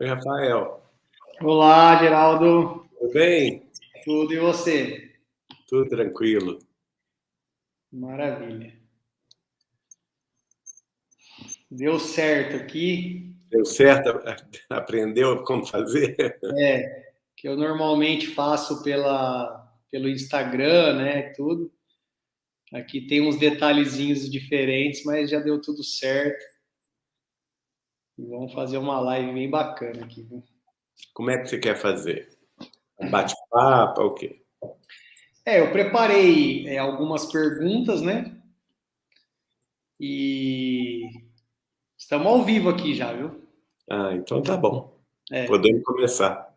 Oi, Rafael. Olá, Geraldo. Tudo bem? Tudo e você? Tudo tranquilo. Maravilha. Deu certo aqui. Deu certo? Aprendeu como fazer? Que eu normalmente faço pelo Instagram, né? Tudo. Aqui tem uns detalhezinhos diferentes, mas já deu tudo certo. E vamos fazer uma live bem bacana aqui, viu? Como é que você quer fazer? Um bate-papo, o quê? Eu preparei algumas perguntas, né? E estamos ao vivo aqui já, viu? Ah, então tá bom. É, Podemos começar.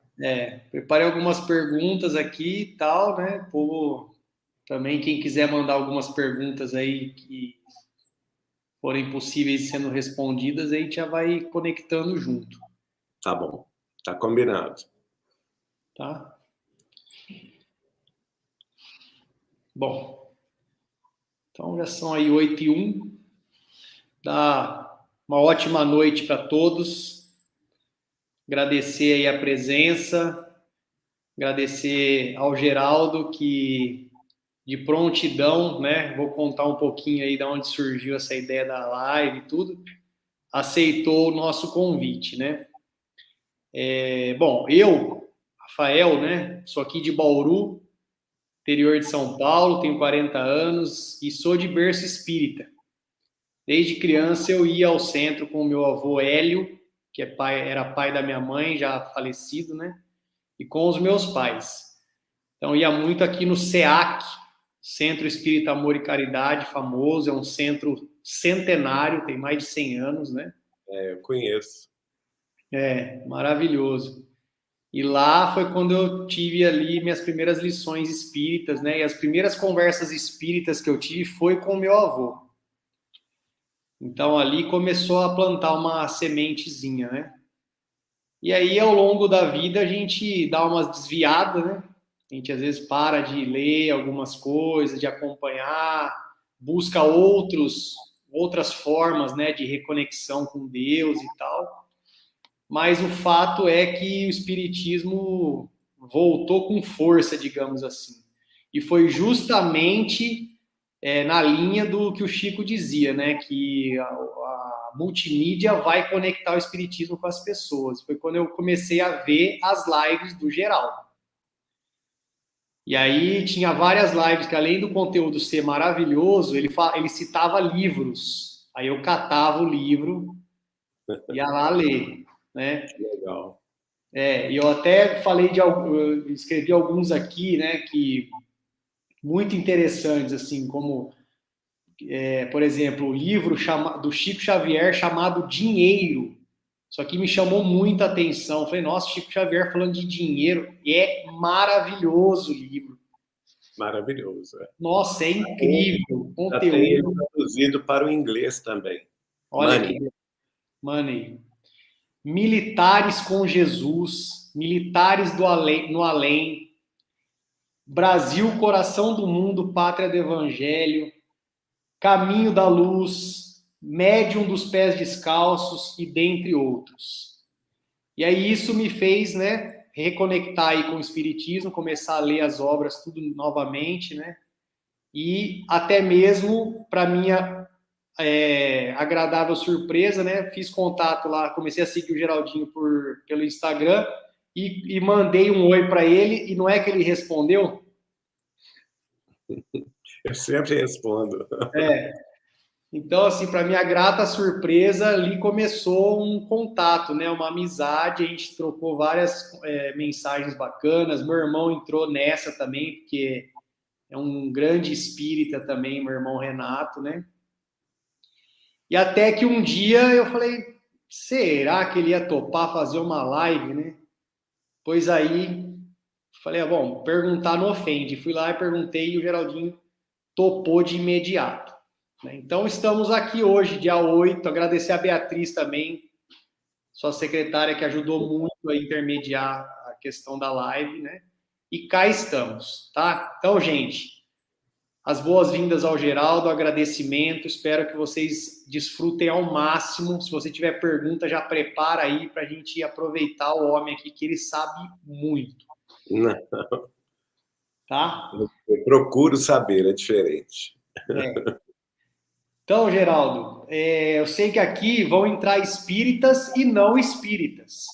preparei algumas perguntas aqui e tal, né? O povo também, quem quiser mandar algumas perguntas aí que forem possíveis sendo respondidas, aí a gente já vai conectando junto, Tá bom. Tá combinado. tá? Bom, então já são aí 8h01, dá uma ótima noite para todos, agradecer aí a presença, agradecer ao Geraldo que de prontidão, né? Vou contar um pouquinho aí de onde surgiu essa ideia da live e tudo, aceitou o nosso convite, né? Bom, eu, Rafael, né? Sou aqui de Bauru, interior de São Paulo, tenho 40 anos e sou de berço espírita. Desde criança eu ia ao centro com o meu avô Hélio, que era pai da minha mãe, já falecido, né? E com os meus pais. Então ia muito aqui no SEAC, Centro Espírita Amor e Caridade, famoso, é um centro centenário, tem mais de 100 anos, né? Eu conheço. Maravilhoso. E lá foi quando eu tive ali minhas primeiras lições espíritas, né? E as primeiras conversas espíritas que eu tive foi com o meu avô. Então ali começou a plantar uma sementezinha, né? E aí ao longo da vida a gente dá umas desviadas, né? A gente às vezes para de ler algumas coisas, de acompanhar, busca outras formas, né, de reconexão com Deus e tal. Mas o fato é que o espiritismo voltou com força, digamos assim. E foi justamente na linha do que o Chico dizia, né? Que a multimídia vai conectar o espiritismo com as pessoas. Foi quando eu comecei a ver as lives do Geraldo. E aí tinha várias lives que, além do conteúdo ser maravilhoso, ele citava livros. Aí eu catava o livro, ia lá ler, né? Que legal. E eu até falei eu escrevi alguns aqui, né, que muito interessantes, assim, como, por exemplo, o livro do Chico Xavier chamado Dinheiro. Isso aqui me chamou muita atenção. Eu falei, nossa, Chico Xavier falando de dinheiro, é maravilhoso o livro. Maravilhoso. Nossa, é incrível o Já tem ele conteúdo. traduzido para o inglês também. Olha Money. que money. Militares com Jesus, militares no além, Brasil, coração do mundo, pátria do evangelho, caminho da luz, médium dos pés descalços e dentre outros. E aí isso me fez, né, reconectar aí com o espiritismo, começar a ler as obras tudo novamente, né? E até mesmo para minha agradável surpresa, né? Fiz contato lá, comecei a seguir o Geraldinho pelo Instagram e mandei um oi para ele e não é que ele respondeu? Eu sempre respondo. Então, assim, para minha grata surpresa, ali começou um contato, né? Uma amizade, a gente trocou várias mensagens bacanas. Meu irmão entrou nessa também, porque é um grande espírita também, meu irmão Renato, né? E até que um dia eu falei, será que ele ia topar fazer uma live, né? Pois aí, falei, bom, perguntar não ofende. Fui lá e perguntei e o Geraldinho topou de imediato. Então, estamos aqui hoje, dia 8. Agradecer a Beatriz também, sua secretária, que ajudou muito a intermediar a questão da live, né? E cá estamos, tá? Então, gente, as boas-vindas ao Geraldo, agradecimento, espero que vocês desfrutem ao máximo. Se você tiver pergunta, já prepara aí para a gente aproveitar o homem aqui, que ele sabe muito. Não. Tá? Eu procuro saber, é diferente. Então, Geraldo, eu sei que aqui vão entrar espíritas e não espíritas.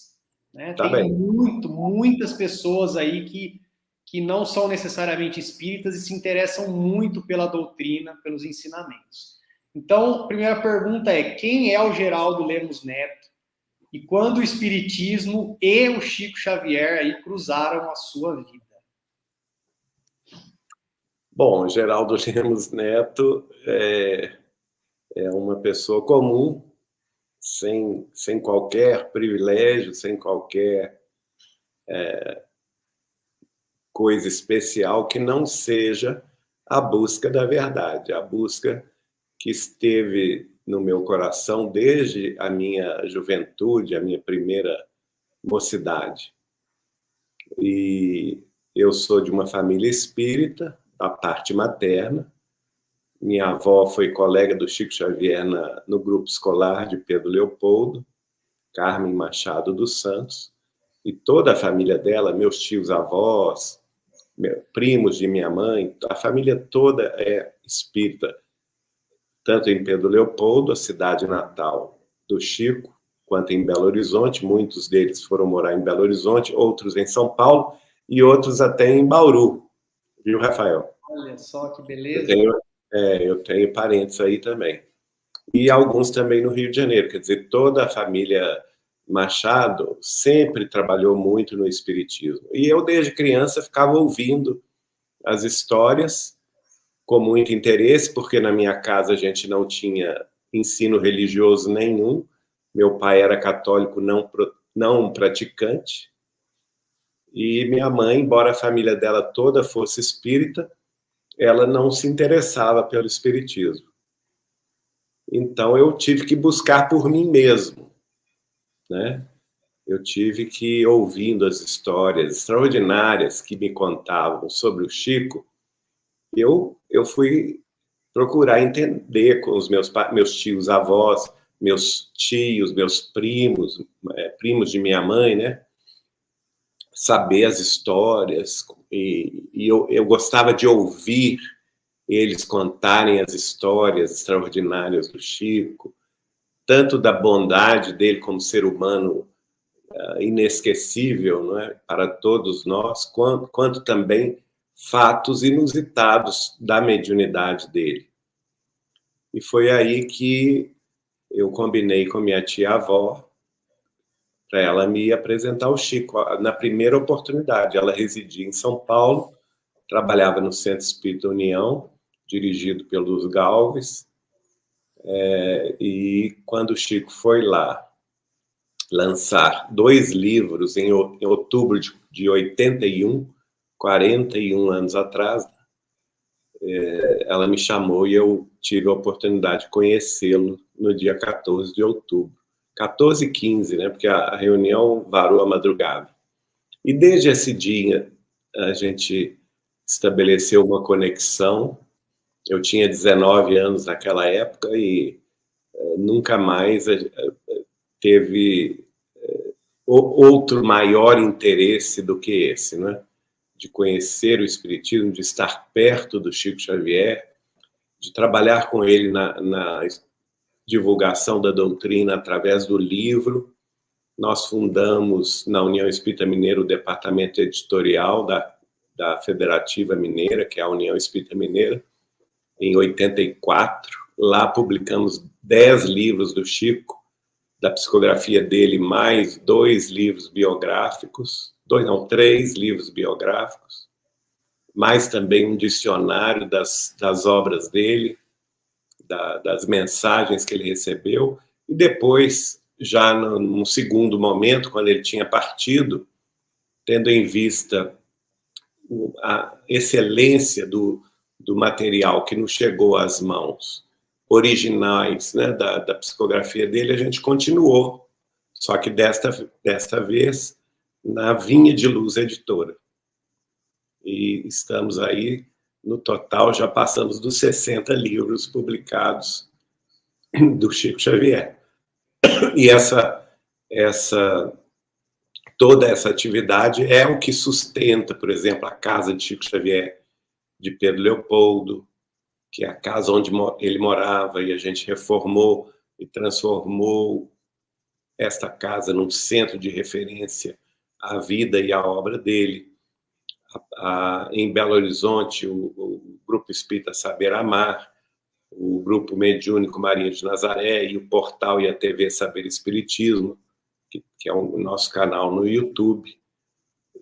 Né? Tá Tem bem. muitas pessoas aí que não são necessariamente espíritas e se interessam muito pela doutrina, pelos ensinamentos. Então, a primeira pergunta é: quem é o Geraldo Lemos Neto? E quando o espiritismo e o Chico Xavier aí cruzaram a sua vida? Bom, Geraldo Lemos Neto é uma pessoa comum, sem qualquer privilégio, sem qualquer coisa especial que não seja a busca da verdade, a busca que esteve no meu coração desde a minha juventude, a minha primeira mocidade. E eu sou de uma família espírita, a parte materna. Minha avó foi colega do Chico Xavier no grupo escolar de Pedro Leopoldo, Carmen Machado dos Santos, e toda a família dela, meus tios avós, primos de minha mãe, a família toda é espírita, tanto em Pedro Leopoldo, a cidade natal do Chico, quanto em Belo Horizonte. Muitos deles foram morar em Belo Horizonte, outros em São Paulo e outros até em Bauru, viu, Rafael? Olha só que beleza. Eu tenho parentes aí também. E alguns também no Rio de Janeiro, quer dizer, toda a família Machado sempre trabalhou muito no espiritismo. E eu, desde criança, ficava ouvindo as histórias com muito interesse, porque na minha casa a gente não tinha ensino religioso nenhum. Meu pai era católico não praticante. E minha mãe, embora a família dela toda fosse espírita, ela não se interessava pelo espiritismo. Então eu tive que buscar por mim mesmo, né? Eu tive que, ouvindo as histórias extraordinárias que me contavam sobre o Chico, eu fui procurar entender com os meus tios avós, meus tios, meus primos, primos de minha mãe, né? Saber as histórias, e eu gostava de ouvir eles contarem as histórias extraordinárias do Chico, tanto da bondade dele como ser humano inesquecível, não é, para todos nós, quanto também fatos inusitados da mediunidade dele. E foi aí que eu combinei com minha tia-avó para ela me apresentar o Chico, na primeira oportunidade. Ela residia em São Paulo, trabalhava no Centro Espírita União, dirigido pelos Galves, e quando o Chico foi lá lançar 2 livros em outubro de 81, 41 anos atrás, ela me chamou e eu tive a oportunidade de conhecê-lo no dia 14 de outubro. 14 e 15, né? Porque a reunião varou a madrugada. E desde esse dia a gente estabeleceu uma conexão. Eu tinha 19 anos naquela época e nunca mais teve outro maior interesse do que esse, né? De conhecer o Espiritismo, de estar perto do Chico Xavier, de trabalhar com ele na divulgação da doutrina através do livro. Nós fundamos na União Espírita Mineira o departamento editorial da Federativa Mineira, que é a União Espírita Mineira, em 84. Lá publicamos 10 livros do Chico, da psicografia dele, mais 2 livros biográficos, 3 livros biográficos, mais também um dicionário das obras dele, das mensagens que ele recebeu, e depois, já num segundo momento, quando ele tinha partido, tendo em vista a excelência do material que nos chegou às mãos, originais, né, da psicografia dele, a gente continuou, só que desta vez na Vinha de Luz Editora. E estamos aí no total já passamos dos 60 livros publicados do Chico Xavier. E toda essa atividade é o que sustenta, por exemplo, a casa de Chico Xavier, de Pedro Leopoldo, que é a casa onde ele morava, e a gente reformou e transformou esta casa num centro de referência à vida e à obra dele. Em Belo Horizonte, o Grupo Espírita Saber Amar, o Grupo Mediúnico Maria de Nazaré e o portal e a TV Saber Espiritismo, que é o nosso canal no YouTube,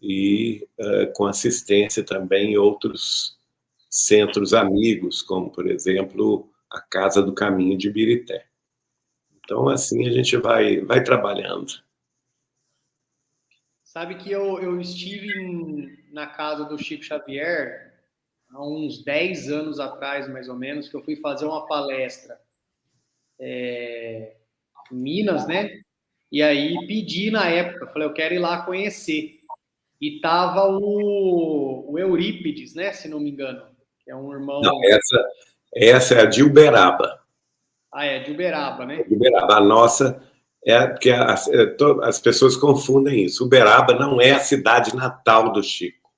e com assistência também em outros centros amigos, como, por exemplo, a Casa do Caminho de Ibirité. Então, assim, a gente vai trabalhando. Sabe que eu estive na casa do Chico Xavier há uns 10 anos atrás, mais ou menos, que eu fui fazer uma palestra em Minas, né? E aí pedi na época, falei, eu quero ir lá conhecer. E tava o Eurípides, né? Se não me engano, que é um irmão... Não, essa é a de Uberaba. Ah, é, de Uberaba, né? Uberaba. A nossa porque as pessoas confundem isso. Uberaba não é a cidade natal do Chico.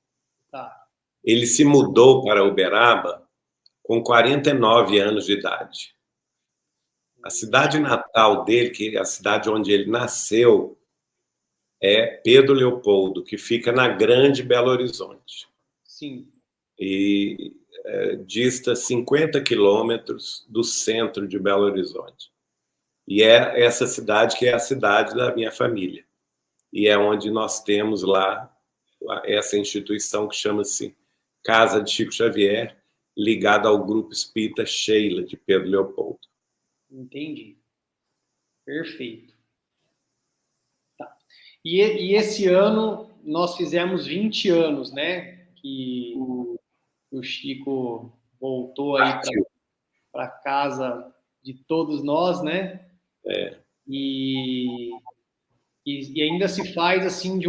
Tá. Ele se mudou para Uberaba com 49 anos de idade. A cidade natal dele, que é a cidade onde ele nasceu, é Pedro Leopoldo, que fica na Grande Belo Horizonte. Sim. E dista 50 quilômetros do centro de Belo Horizonte. E é essa cidade que é a cidade da minha família. E é onde nós temos lá essa instituição que chama-se Casa de Chico Xavier, ligada ao Grupo Espírita Sheila, de Pedro Leopoldo. Entendi. Perfeito. Tá. E esse ano nós fizemos 20 anos, né? Que o Chico voltou aí para casa de todos nós, né? E ainda se faz assim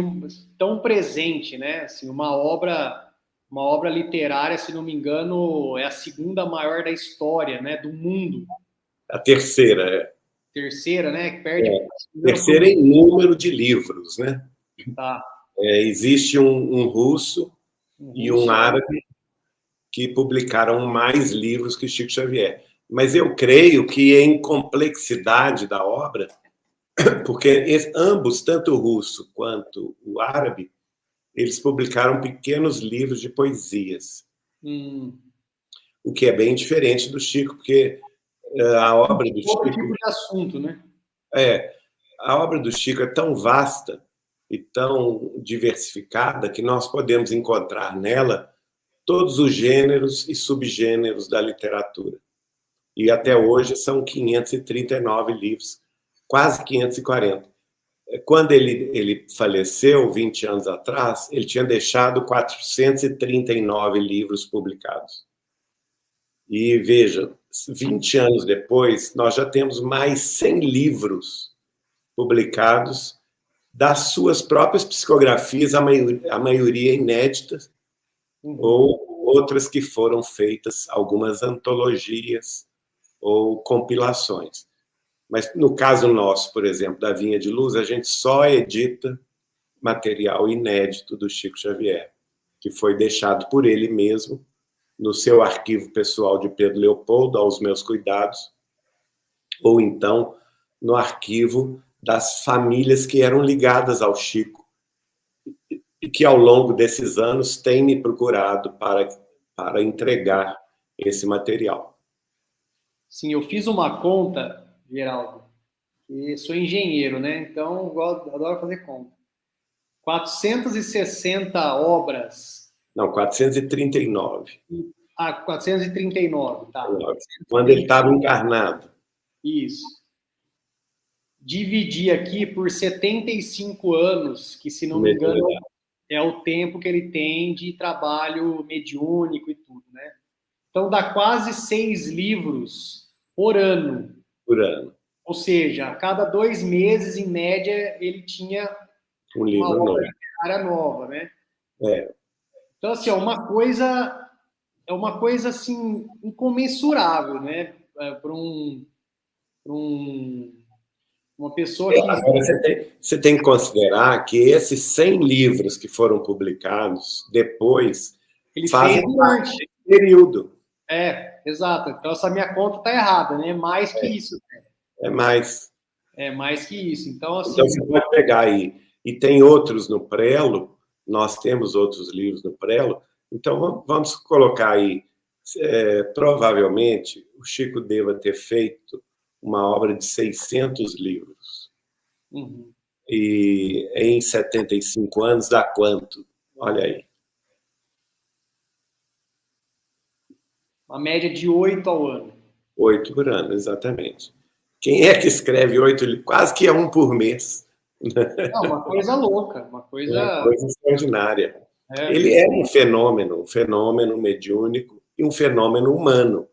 tão presente, né? Assim, uma obra literária, se não me engano, é a segunda maior da história, né? Do mundo. A terceira, Terceira, né? Que perde. Terceira em número de livros, né? Tá. Existe um russo e um árabe que publicaram mais livros que Chico Xavier. Mas eu creio que em complexidade da obra, porque ambos, tanto o russo quanto o árabe, eles publicaram pequenos livros de poesias. O que é bem diferente do Chico, porque a obra do Chico... Outro tipo de assunto, né? A obra do Chico é tão vasta e tão diversificada que nós podemos encontrar nela todos os gêneros e subgêneros da literatura. E até hoje são 539 livros, quase 540. Quando ele faleceu, 20 anos atrás, ele tinha deixado 439 livros publicados. E veja, 20 anos depois, nós já temos mais 100 livros publicados das suas próprias psicografias, a maioria inéditas, ou outras que foram feitas, algumas antologias ou compilações. Mas no caso nosso, por exemplo, da Vinha de Luz, a gente só edita material inédito do Chico Xavier, que foi deixado por ele mesmo no seu arquivo pessoal de Pedro Leopoldo, aos meus cuidados, ou então no arquivo das famílias que eram ligadas ao Chico e que, ao longo desses anos, têm me procurado para entregar esse material. Sim, eu fiz uma conta, Geraldo, e sou engenheiro, né? Então, adoro fazer conta. 460 obras. Não, 439. 439, tá. Quando ele estava encarnado. Isso. Dividir aqui por 75 anos, que, se não me engano, é o tempo que ele tem de trabalho mediúnico e tudo, né? Então, dá quase 6 livros por ano. Por ano. Ou seja, a cada 2 meses, em média, ele tinha um livro uma obra literária nova, né? É. Então, assim, uma coisa é uma coisa assim incomensurável, né? Para uma pessoa que... Agora, você tem que considerar que esses 100 livros que foram publicados depois Ele fazem fez parte durante. desse período. Exato. Então, essa minha conta está errada, né? Mais que isso. É mais. É mais que isso. Então, assim... Então, você pode pegar aí. E tem outros no prelo, nós temos outros livros no prelo. Então, vamos colocar aí. Provavelmente, o Chico deva ter feito uma obra de 600 livros. Uhum. E em 75 anos dá quanto? Olha aí. Uma média de 8 ao ano. 8 por ano, exatamente. Quem é que escreve 8 livros? Quase que é um por mês. Não, uma coisa louca, uma coisa... Coisa extraordinária. Ele é um fenômeno mediúnico e um fenômeno humano.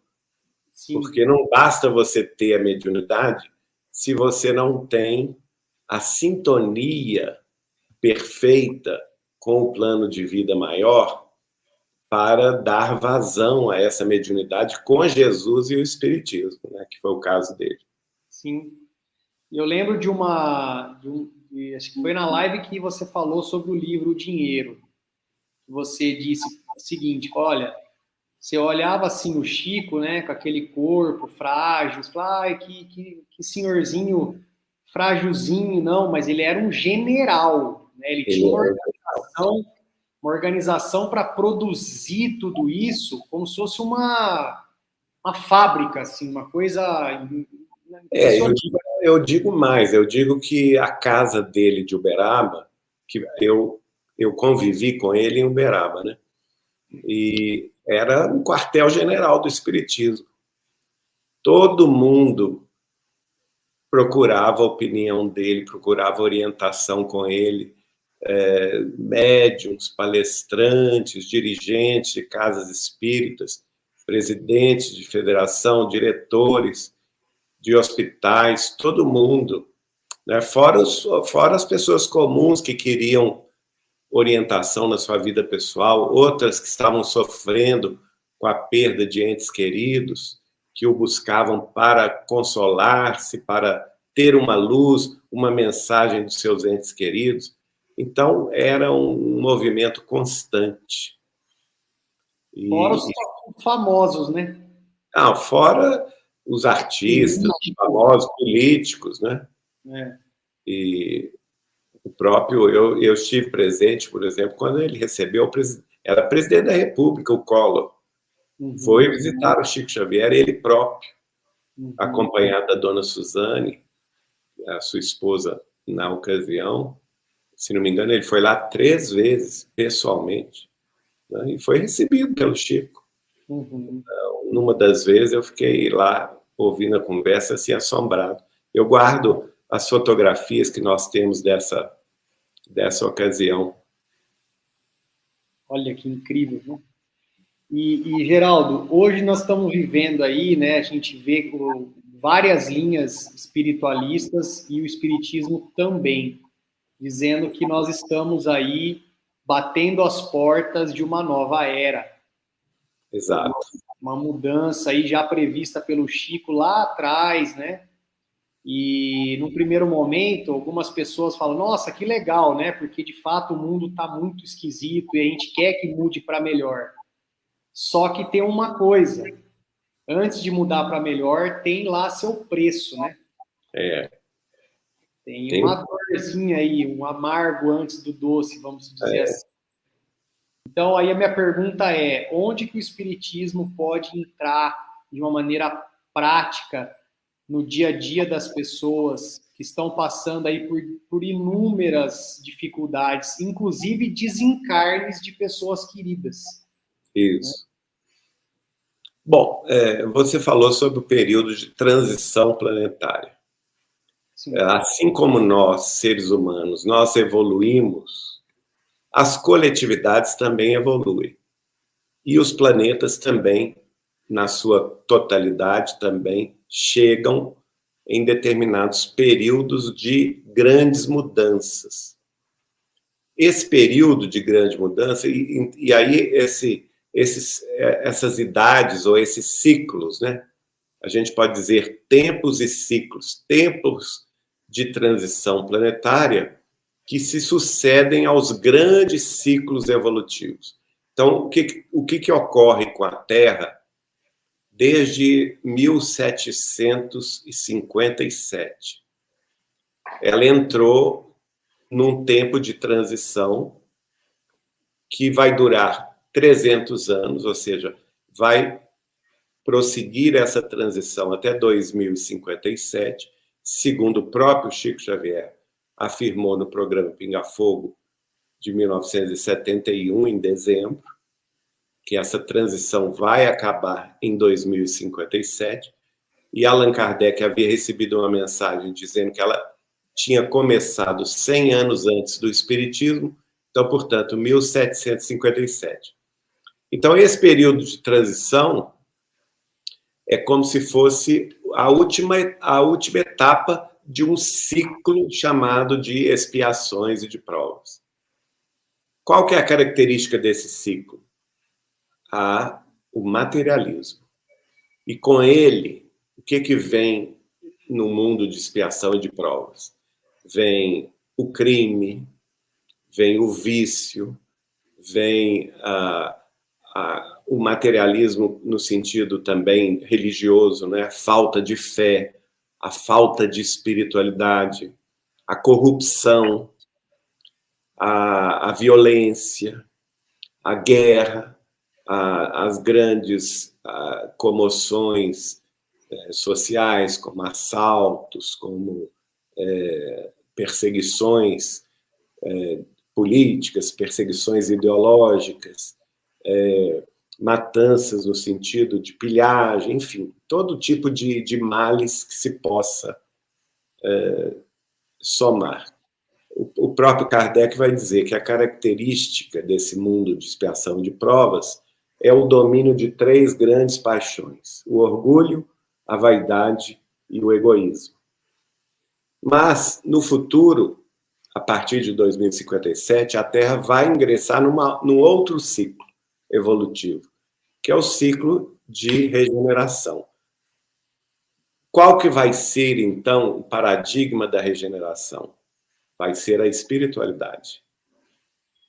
Sim. Porque não basta você ter a mediunidade se você não tem a sintonia perfeita com o plano de vida maior para dar vazão a essa mediunidade com Jesus e o Espiritismo, né, que foi o caso dele. Sim. Eu lembro acho que foi na live que você falou sobre o livro O Dinheiro. Você disse o seguinte, olha, você olhava assim o Chico, né, com aquele corpo frágil, você falava, ai, que senhorzinho frágilzinho, não, mas ele era um general, né? Ele tinha uma organização para produzir tudo isso como se fosse uma fábrica, assim, uma coisa... Eu digo mais, eu digo que a casa dele de Uberaba, que eu convivi com ele em Uberaba, né? E era um quartel-general do Espiritismo. Todo mundo procurava a opinião dele, procurava orientação com ele, médiuns, palestrantes, dirigentes de casas espíritas, presidentes de federação, diretores de hospitais, todo mundo, né? Fora as pessoas comuns que queriam orientação na sua vida pessoal, outras que estavam sofrendo com a perda de entes queridos, que o buscavam para consolar-se, para ter uma luz, uma mensagem dos seus entes queridos. Então, era um movimento constante. Fora os famosos, né? Fora os artistas, os famosos políticos, né? E o próprio, eu estive presente, por exemplo, quando ele recebeu, era presidente da República, o Collor. Foi visitar o Chico Xavier, ele próprio, acompanhado da dona Suzane, a sua esposa na ocasião. Se não me engano, ele foi lá 3 vezes, pessoalmente, né? E foi recebido pelo Chico. Então, numa das vezes, eu fiquei lá, ouvindo a conversa, assim, assombrado. Eu guardo as fotografias que nós temos dessa ocasião. Olha que incrível, né? E Geraldo, hoje nós estamos vivendo aí, né? A gente vê várias linhas espiritualistas e o espiritismo também, dizendo que nós estamos aí batendo as portas de uma nova era. Exato. Uma mudança aí já prevista pelo Chico lá atrás, né? E no primeiro momento, algumas pessoas falam, nossa, que legal, né? Porque de fato o mundo está muito esquisito e a gente quer que mude para melhor. Só que tem uma coisa, antes de mudar para melhor, tem lá seu preço, né? Tem uma dorzinha aí, um amargo antes do doce, vamos dizer assim. Então, aí a minha pergunta é, onde que o espiritismo pode entrar de uma maneira prática no dia a dia das pessoas que estão passando aí por inúmeras dificuldades, inclusive desencarnes de pessoas queridas? Isso. Bom, você falou sobre o período de transição planetária. Sim. Assim como nós, seres humanos, nós evoluímos, as coletividades também evoluem. E os planetas também, na sua totalidade, também chegam em determinados períodos de grandes mudanças. Esse período de grande mudança, e aí essas idades ou esses ciclos, né? A gente pode dizer tempos e ciclos, tempos de transição planetária que se sucedem aos grandes ciclos evolutivos. Então, o que ocorre com a Terra desde 1757? Ela entrou num tempo de transição que vai durar 300 anos, ou seja, vai prosseguir essa transição até 2057, segundo o próprio Chico Xavier afirmou no programa Pinga Fogo de 1971, em dezembro, que essa transição vai acabar em 2057, e Allan Kardec havia recebido uma mensagem dizendo que ela tinha começado 100 anos antes do Espiritismo, então, portanto, 1757. Então, esse período de transição é como se fosse a última etapa de um ciclo chamado de expiações e de provas. Qual que é a característica desse ciclo? O materialismo. E com ele, o que vem no mundo de expiação e de provas? Vem o crime, vem o vício, vem o materialismo no sentido também religioso, né? A falta de fé, a falta de espiritualidade, a corrupção, a violência, a guerra, as grandes comoções sociais, como assaltos, como perseguições políticas, perseguições ideológicas, matanças no sentido de pilhagem, enfim, todo tipo de males que se possa somar. O próprio Kardec vai dizer que a característica desse mundo de expiação de provas é o domínio de 3 grandes paixões: o orgulho, a vaidade e o egoísmo. Mas, no futuro, a partir de 2057, a Terra vai ingressar num outro ciclo evolutivo, que é o ciclo de regeneração. Qual que vai ser, então, o paradigma da regeneração? Vai ser a espiritualidade.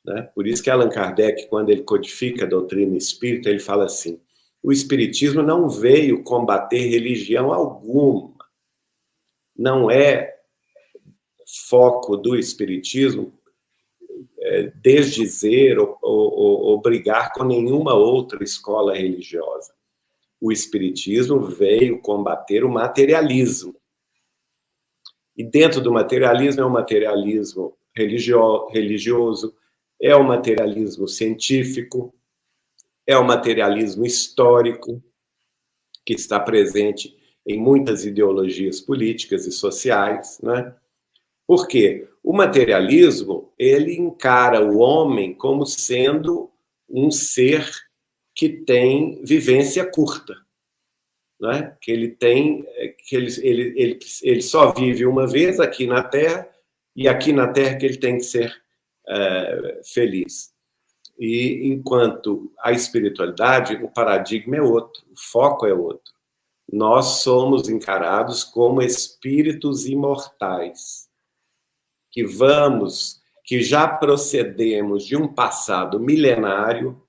Né? Por isso que Allan Kardec, quando ele codifica a doutrina espírita, ele fala assim: o espiritismo não veio combater religião alguma. Não é foco do espiritismo desdizer ou brigar com nenhuma outra escola religiosa. O espiritismo veio combater o materialismo. E dentro do materialismo é o materialismo religioso, é o materialismo científico, é o materialismo histórico, que está presente em muitas ideologias políticas e sociais, né? Por quê? O materialismo, ele encara o homem como sendo um ser que tem vivência curta, né? Que ele só vive uma vez aqui na Terra, e aqui na Terra que ele tem que ser feliz. E enquanto a espiritualidade, o paradigma é outro, o foco é outro. Nós somos encarados como espíritos imortais, que já procedemos de um passado milenário,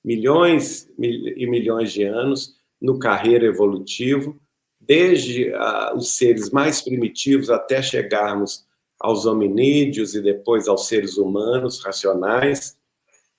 milhões e milhões de anos, no carreiro evolutivo, desde os seres mais primitivos até chegarmos aos hominídeos e depois aos seres humanos racionais,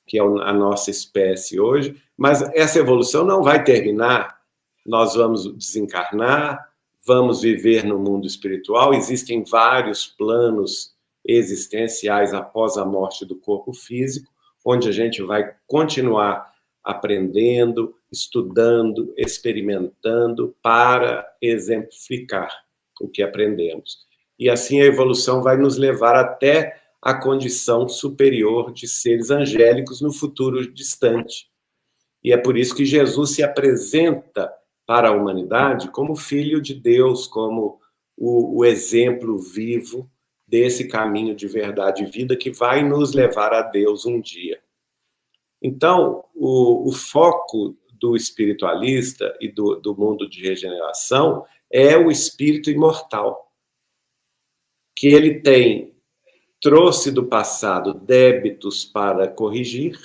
que é a nossa espécie hoje. Mas essa evolução não vai terminar. Nós vamos desencarnar, vamos viver no mundo espiritual. Existem vários planos existenciais após a morte do corpo físico, onde a gente vai continuar aprendendo, estudando, experimentando para exemplificar o que aprendemos. E assim a evolução vai nos levar até a condição superior de seres angélicos no futuro distante. E é por isso que Jesus se apresenta para a humanidade como Filho de Deus, como o exemplo vivo desse caminho de verdade e vida que vai nos levar a Deus um dia. Então, o foco do espiritualista e do mundo de regeneração é o espírito imortal, que ele trouxe do passado débitos para corrigir,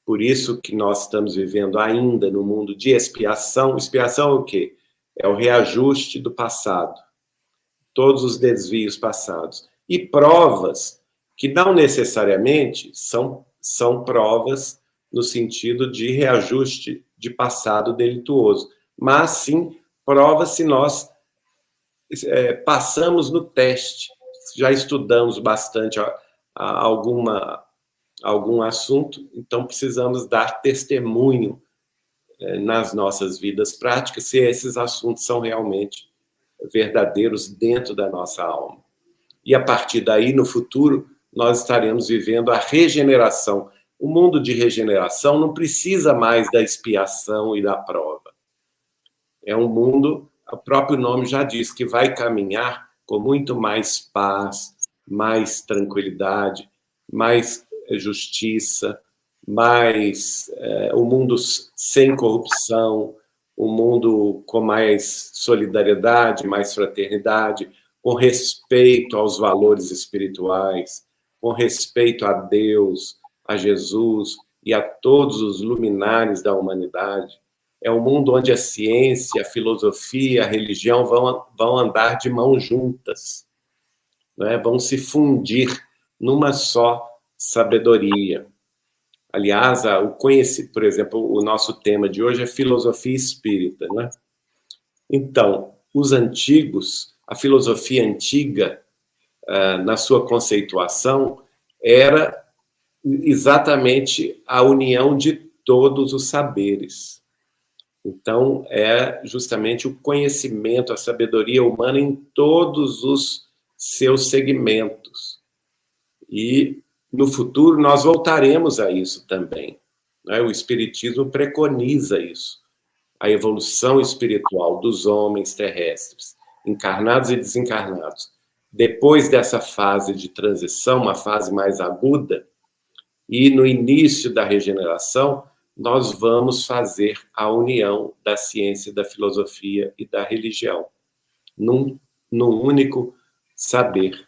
por isso que nós estamos vivendo ainda no mundo de expiação. Expiação é o quê? É o reajuste do passado, todos os desvios passados. E provas que não necessariamente são provas no sentido de reajuste de passado delituoso, mas sim provas se nós passamos no teste, já estudamos bastante algum assunto, então precisamos dar testemunho nas nossas vidas práticas se esses assuntos são realmente verdadeiros dentro da nossa alma. E a partir daí, no futuro, nós estaremos vivendo a regeneração. O mundo de regeneração não precisa mais da expiação e da prova. É um mundo, o próprio nome já diz, que vai caminhar com muito mais paz, mais tranquilidade, mais justiça, mais um mundo sem corrupção, um mundo com mais solidariedade, mais fraternidade, com respeito aos valores espirituais, com respeito a Deus, a Jesus e a todos os luminares da humanidade. É um mundo onde a ciência, a filosofia, a religião vão andar de mãos juntas, né? Vão se fundir numa só sabedoria. Aliás, por exemplo, o nosso tema de hoje é filosofia espírita, né? Então, os antigos, a filosofia antiga, na sua conceituação, era exatamente a união de todos os saberes. Então, é justamente o conhecimento, a sabedoria humana em todos os seus segmentos. E, no futuro, nós voltaremos a isso também, né? O Espiritismo preconiza isso, a evolução espiritual dos homens terrestres, encarnados e desencarnados. Depois dessa fase de transição, uma fase mais aguda, e no início da regeneração, nós vamos fazer a união da ciência, da filosofia e da religião, num único saber.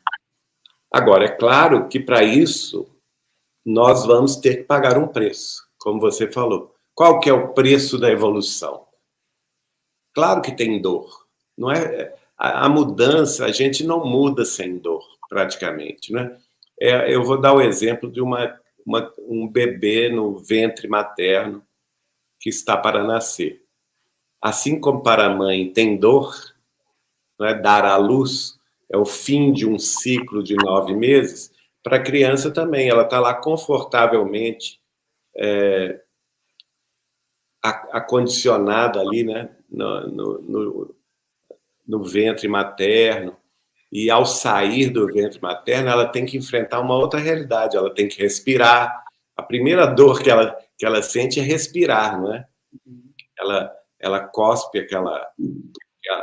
Agora, é claro que para isso nós vamos ter que pagar um preço, como você falou. Qual que é o preço da evolução? Claro que tem dor, não é? A mudança, a gente não muda sem dor, praticamente, né? Eu vou dar o exemplo de um bebê no ventre materno que está para nascer. Assim como para a mãe tem dor, né, dar à luz é o fim de um ciclo de 9 meses, para a criança também, ela está lá confortavelmente acondicionada ali, né, no ventre materno, e ao sair do ventre materno, ela tem que enfrentar uma outra realidade, ela tem que respirar. A primeira dor que ela sente é respirar, não é? Ela cospe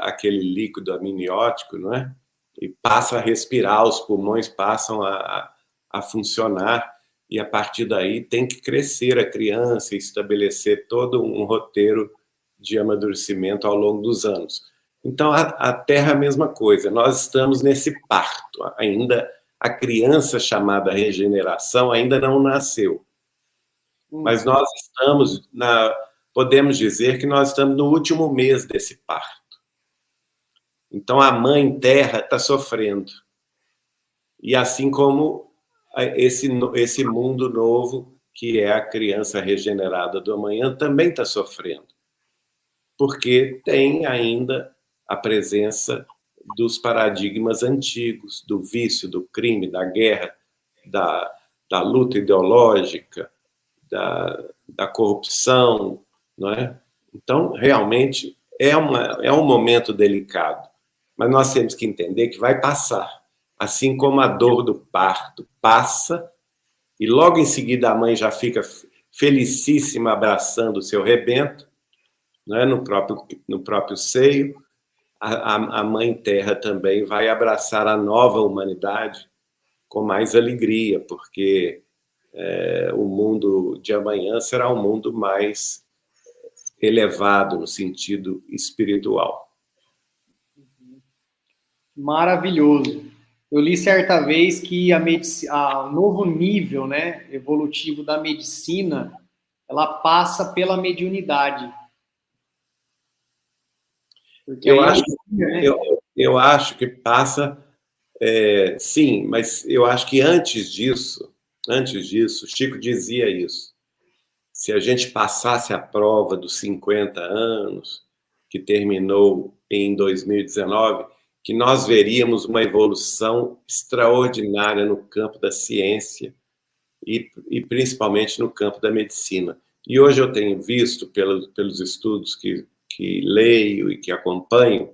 aquele líquido amniótico, não é? E passa a respirar, os pulmões passam a funcionar, e a partir daí tem que crescer a criança e estabelecer todo um roteiro de amadurecimento ao longo dos anos. Então, a Terra é a mesma coisa, nós estamos nesse parto, ainda a criança chamada regeneração ainda não nasceu, mas nós estamos, podemos dizer que nós estamos no último mês desse parto. Então, a Mãe Terra está sofrendo, e assim como esse mundo novo, que é a criança regenerada do amanhã, também está sofrendo, porque tem ainda a presença dos paradigmas antigos, do vício, do crime, da guerra, da luta ideológica, da corrupção, não é? Então, realmente, é um momento delicado, mas nós temos que entender que vai passar, assim como a dor do parto passa, e logo em seguida a mãe já fica felicíssima abraçando o seu rebento, né, no próprio seio. A Mãe Terra também vai abraçar a nova humanidade com mais alegria, porque o mundo de amanhã será um mundo mais elevado no sentido espiritual. Maravilhoso. Eu li certa vez que o novo nível, né, evolutivo da medicina, ela passa pela mediunidade. Porque eu acho que passa, sim, mas eu acho que antes disso, Chico dizia isso. Se a gente passasse a prova dos 50 anos, que terminou em 2019, que nós veríamos uma evolução extraordinária no campo da ciência e principalmente no campo da medicina. E hoje eu tenho visto, pelos estudos que leio e que acompanho,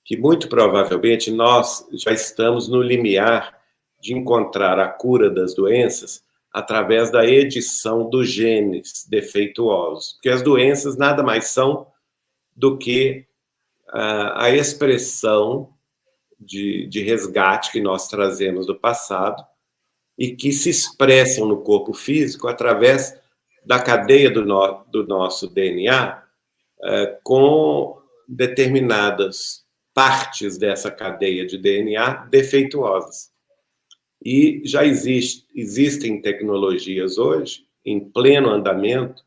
que muito provavelmente nós já estamos no limiar de encontrar a cura das doenças através da edição dos genes defeituosos. Porque as doenças nada mais são do que a expressão de resgate que nós trazemos do passado e que se expressam no corpo físico através da cadeia do nosso DNA com determinadas partes dessa cadeia de DNA defeituosas. E já existem tecnologias hoje, em pleno andamento,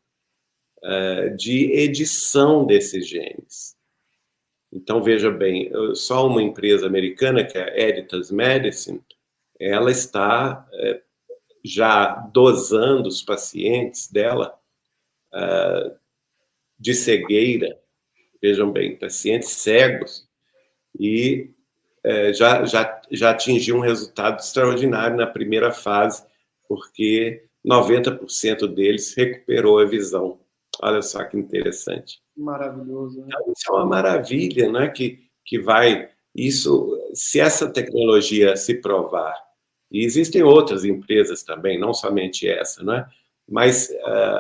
de edição desses genes. Então, veja bem, só uma empresa americana, que é a Editas Medicine, ela está já dosando os pacientes dela de cegueira, vejam bem, pacientes cegos, e já atingiu um resultado extraordinário na primeira fase, porque 90% deles recuperou a visão. Olha só que interessante. Maravilhoso, né? Então, isso é uma maravilha, né? Que vai... Isso, se essa tecnologia se provar, e existem outras empresas também, não somente essa, né? Mas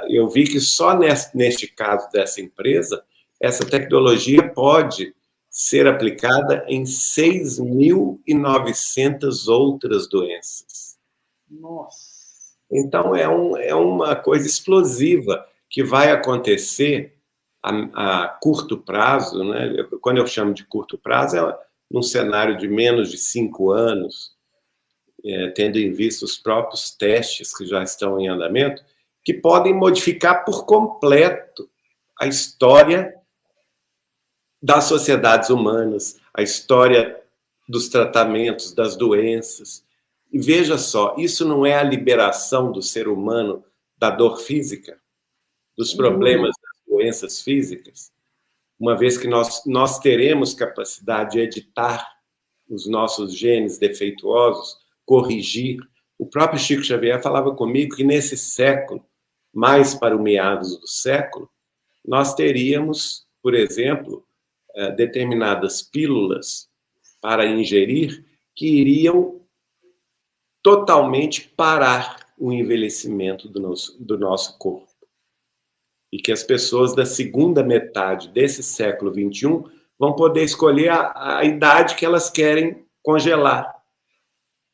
eu vi que só neste caso dessa empresa, essa tecnologia pode ser aplicada em 6.900 outras doenças. Nossa! Então, é uma coisa explosiva que vai acontecer a curto prazo, né? Quando eu chamo de curto prazo, é num cenário de menos de 5 anos, tendo em vista os próprios testes que já estão em andamento, que podem modificar por completo a história das sociedades humanas, a história dos tratamentos, das doenças. E veja só, isso não é a liberação do ser humano da dor física, dos problemas das doenças físicas, uma vez que nós teremos capacidade de editar os nossos genes defeituosos, corrigir. O próprio Chico Xavier falava comigo que nesse século, mais para o meados do século, nós teríamos, por exemplo, determinadas pílulas para ingerir que iriam totalmente parar o envelhecimento do nosso corpo. E que as pessoas da segunda metade desse século XXI vão poder escolher a idade que elas querem congelar.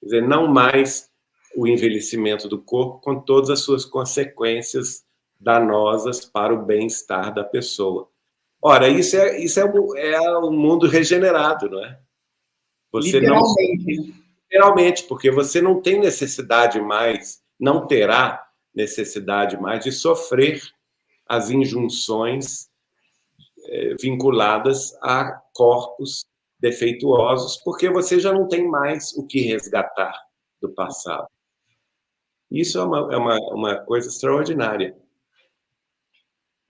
Quer dizer, não mais o envelhecimento do corpo com todas as suas consequências danosas para o bem-estar da pessoa. Ora, isso é um mundo regenerado, não é? Você literalmente, porque você não tem necessidade mais, não terá necessidade mais de sofrer as injunções vinculadas a corpos defeituosos, porque você já não tem mais o que resgatar do passado. Isso é uma coisa extraordinária.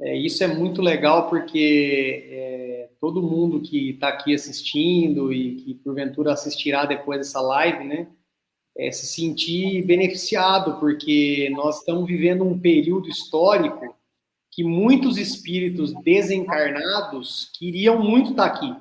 Isso é muito legal porque todo mundo que está aqui assistindo e que porventura assistirá depois dessa live, né, se sentir beneficiado, porque nós estamos vivendo um período histórico que muitos espíritos desencarnados queriam muito estar aqui.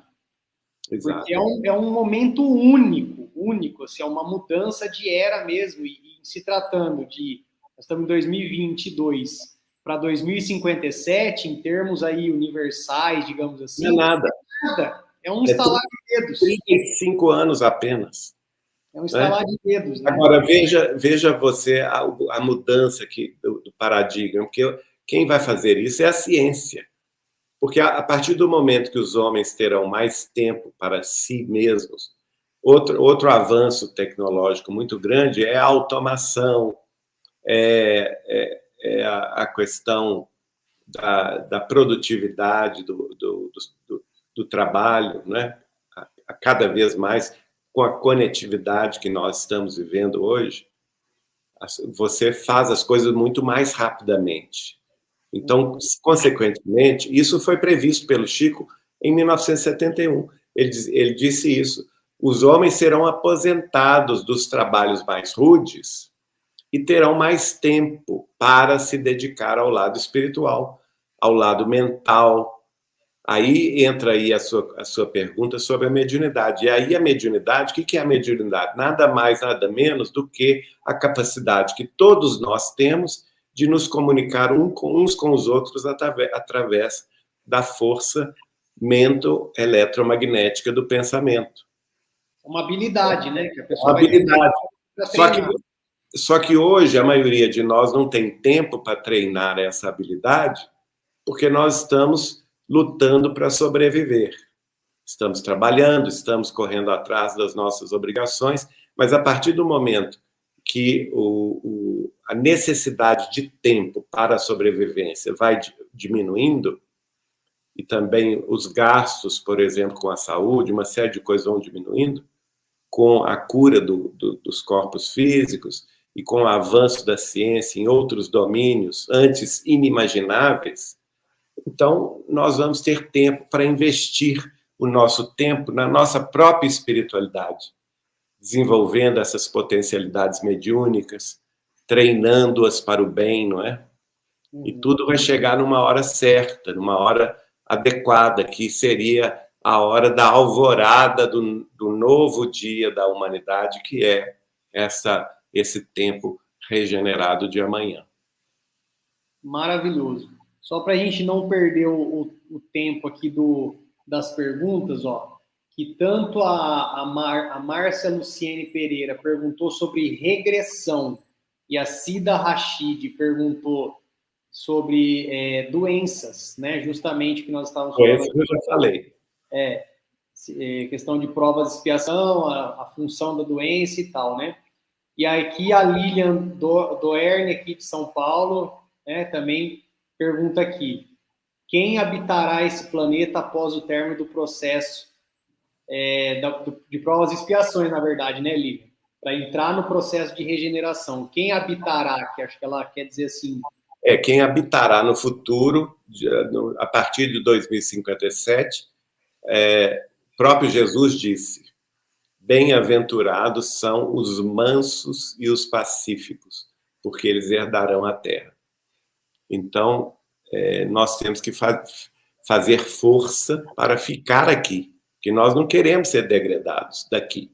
Exato. Porque é um momento único, assim, é uma mudança de era mesmo, e se tratando de, nós estamos em 2022, para 2057, em termos aí universais, digamos assim, não é nada. É um estalar de dedos. 35 anos apenas. É um estalar de dedos, né? Agora, veja você a mudança aqui do paradigma, porque quem vai fazer isso é a ciência. Porque a partir do momento que os homens terão mais tempo para si mesmos, outro avanço tecnológico muito grande é a automação, é a questão da produtividade do trabalho, né? A cada vez mais, com a conectividade que nós estamos vivendo hoje, você faz as coisas muito mais rapidamente. Então, consequentemente, isso foi previsto pelo Chico em 1971. Ele disse isso. Os homens serão aposentados dos trabalhos mais rudes e terão mais tempo para se dedicar ao lado espiritual, ao lado mental. Aí entra aí a sua pergunta sobre a mediunidade. E aí a mediunidade, o que é a mediunidade? Nada mais, nada menos do que a capacidade que todos nós temos de nos comunicar uns com os outros através da força mento-eletromagnética do pensamento. Uma habilidade, né? Que a pessoa Uma habilidade. Só que hoje a maioria de nós não tem tempo para treinar essa habilidade, porque nós estamos lutando para sobreviver. Estamos trabalhando, estamos correndo atrás das nossas obrigações, mas a partir do momento que a necessidade de tempo para a sobrevivência vai diminuindo, e também os gastos, por exemplo, com a saúde, uma série de coisas vão diminuindo, com a cura dos corpos físicos e com o avanço da ciência em outros domínios antes inimagináveis, então nós vamos ter tempo para investir o nosso tempo na nossa própria espiritualidade, desenvolvendo essas potencialidades mediúnicas, treinando-as para o bem, não é? E tudo vai chegar numa hora certa, numa hora adequada, que seria a hora da alvorada do novo dia da humanidade, que é esse tempo regenerado de amanhã. Maravilhoso. Só para a gente não perder o tempo aqui das perguntas, ó, que tanto a Márcia Luciene Pereira perguntou sobre regressão e a Cida Rachid perguntou sobre doenças, né? Justamente que nós estávamos falando. Doenças eu já falei. Questão de provas de expiação, a função da doença e tal, né? E aqui a Lilian Doerne, aqui de São Paulo, né, também pergunta aqui: quem habitará esse planeta após o término do processo de provas e expiações, na verdade, né, Lilian? Para entrar no processo de regeneração. Quem habitará? Que acho que ela quer dizer assim. Quem habitará no futuro, a partir de 2057, próprio Jesus disse: bem-aventurados são os mansos e os pacíficos, porque eles herdarão a terra. Então, nós temos que fazer força para ficar aqui, porque nós não queremos ser degradados daqui.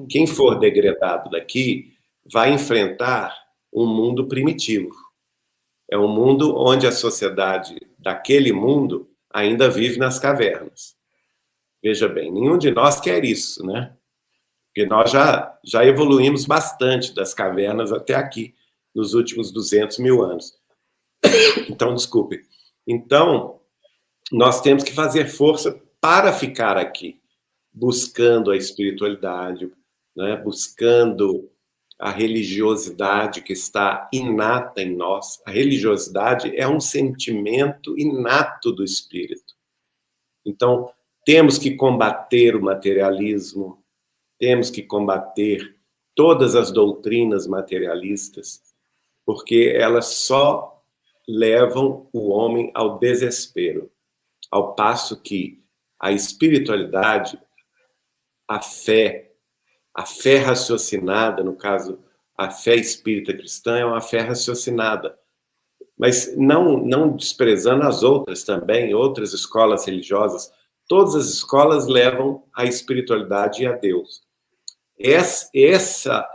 Quem for degradado daqui vai enfrentar um mundo primitivo. É um mundo onde a sociedade daquele mundo ainda vive nas cavernas. Veja bem, nenhum de nós quer isso, né? Porque nós já evoluímos bastante das cavernas até aqui, nos últimos 200 mil anos. Então, desculpe. Então, nós temos que fazer força para ficar aqui, buscando a espiritualidade, né? Buscando a religiosidade que está inata em nós. A religiosidade é um sentimento inato do espírito. Então, temos que combater o materialismo, temos que combater todas as doutrinas materialistas, porque elas só levam o homem ao desespero, ao passo que a espiritualidade, a fé raciocinada, no caso, a fé espírita cristã é uma fé raciocinada, mas não desprezando as outras também, outras escolas religiosas. Todas as escolas levam à espiritualidade e a Deus.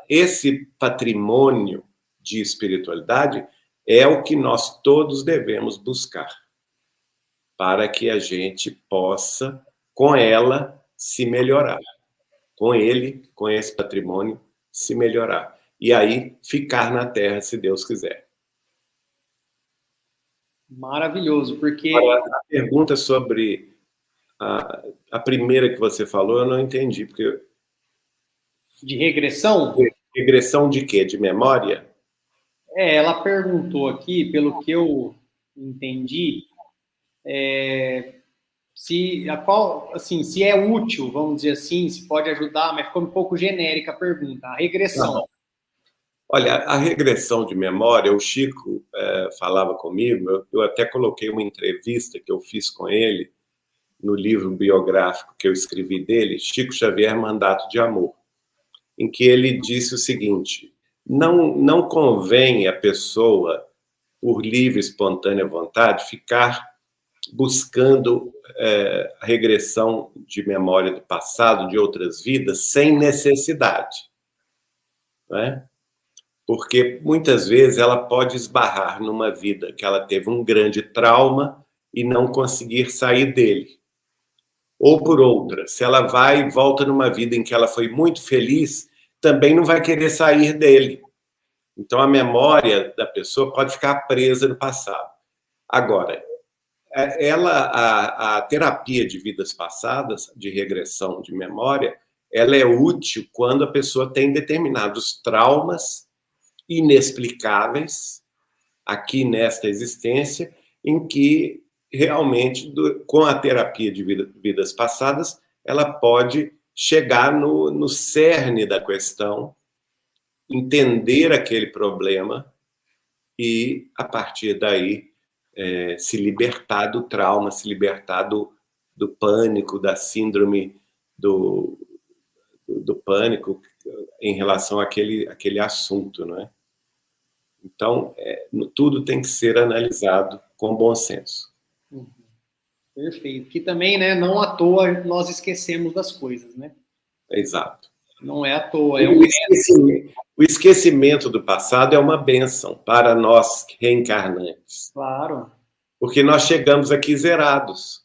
Esse patrimônio de espiritualidade é o que nós todos devemos buscar, para que a gente possa, com ela, se melhorar. Com ele, com esse patrimônio, se melhorar. E aí ficar na Terra, se Deus quiser. Maravilhoso, porque... Agora, a pergunta sobre a primeira que você falou, eu não entendi, porque... De regressão? Regressão de quê? De memória? Ela perguntou aqui, pelo que eu entendi, se é útil, vamos dizer assim, se pode ajudar, mas ficou um pouco genérica a pergunta. A regressão. Olha, a regressão de memória, o Chico falava comigo, eu até coloquei uma entrevista que eu fiz com ele no livro biográfico que eu escrevi dele, Chico Xavier, Mandato de Amor, em que ele disse o seguinte: não convém a pessoa, por livre e espontânea vontade, ficar buscando a regressão de memória do passado, de outras vidas, sem necessidade, não é? Porque muitas vezes ela pode esbarrar numa vida que ela teve um grande trauma e não conseguir sair dele. Ou por outra, se ela vai e volta numa vida em que ela foi muito feliz, também não vai querer sair dele. Então a memória da pessoa pode ficar presa no passado. Agora, a terapia de vidas passadas, de regressão de memória, ela é útil quando a pessoa tem determinados traumas inexplicáveis aqui nesta existência, em que realmente, com a terapia de vidas passadas, ela pode chegar no cerne da questão, entender aquele problema e, a partir daí, se libertar do trauma, se libertar do pânico, da síndrome do pânico em relação àquele assunto, não é? Então, tudo tem que ser analisado com bom senso. Perfeito. Que também, né, não à toa nós esquecemos das coisas, né? Exato. Não é à toa. O esquecimento do passado é uma bênção para nós reencarnantes. Claro. Porque nós chegamos aqui zerados.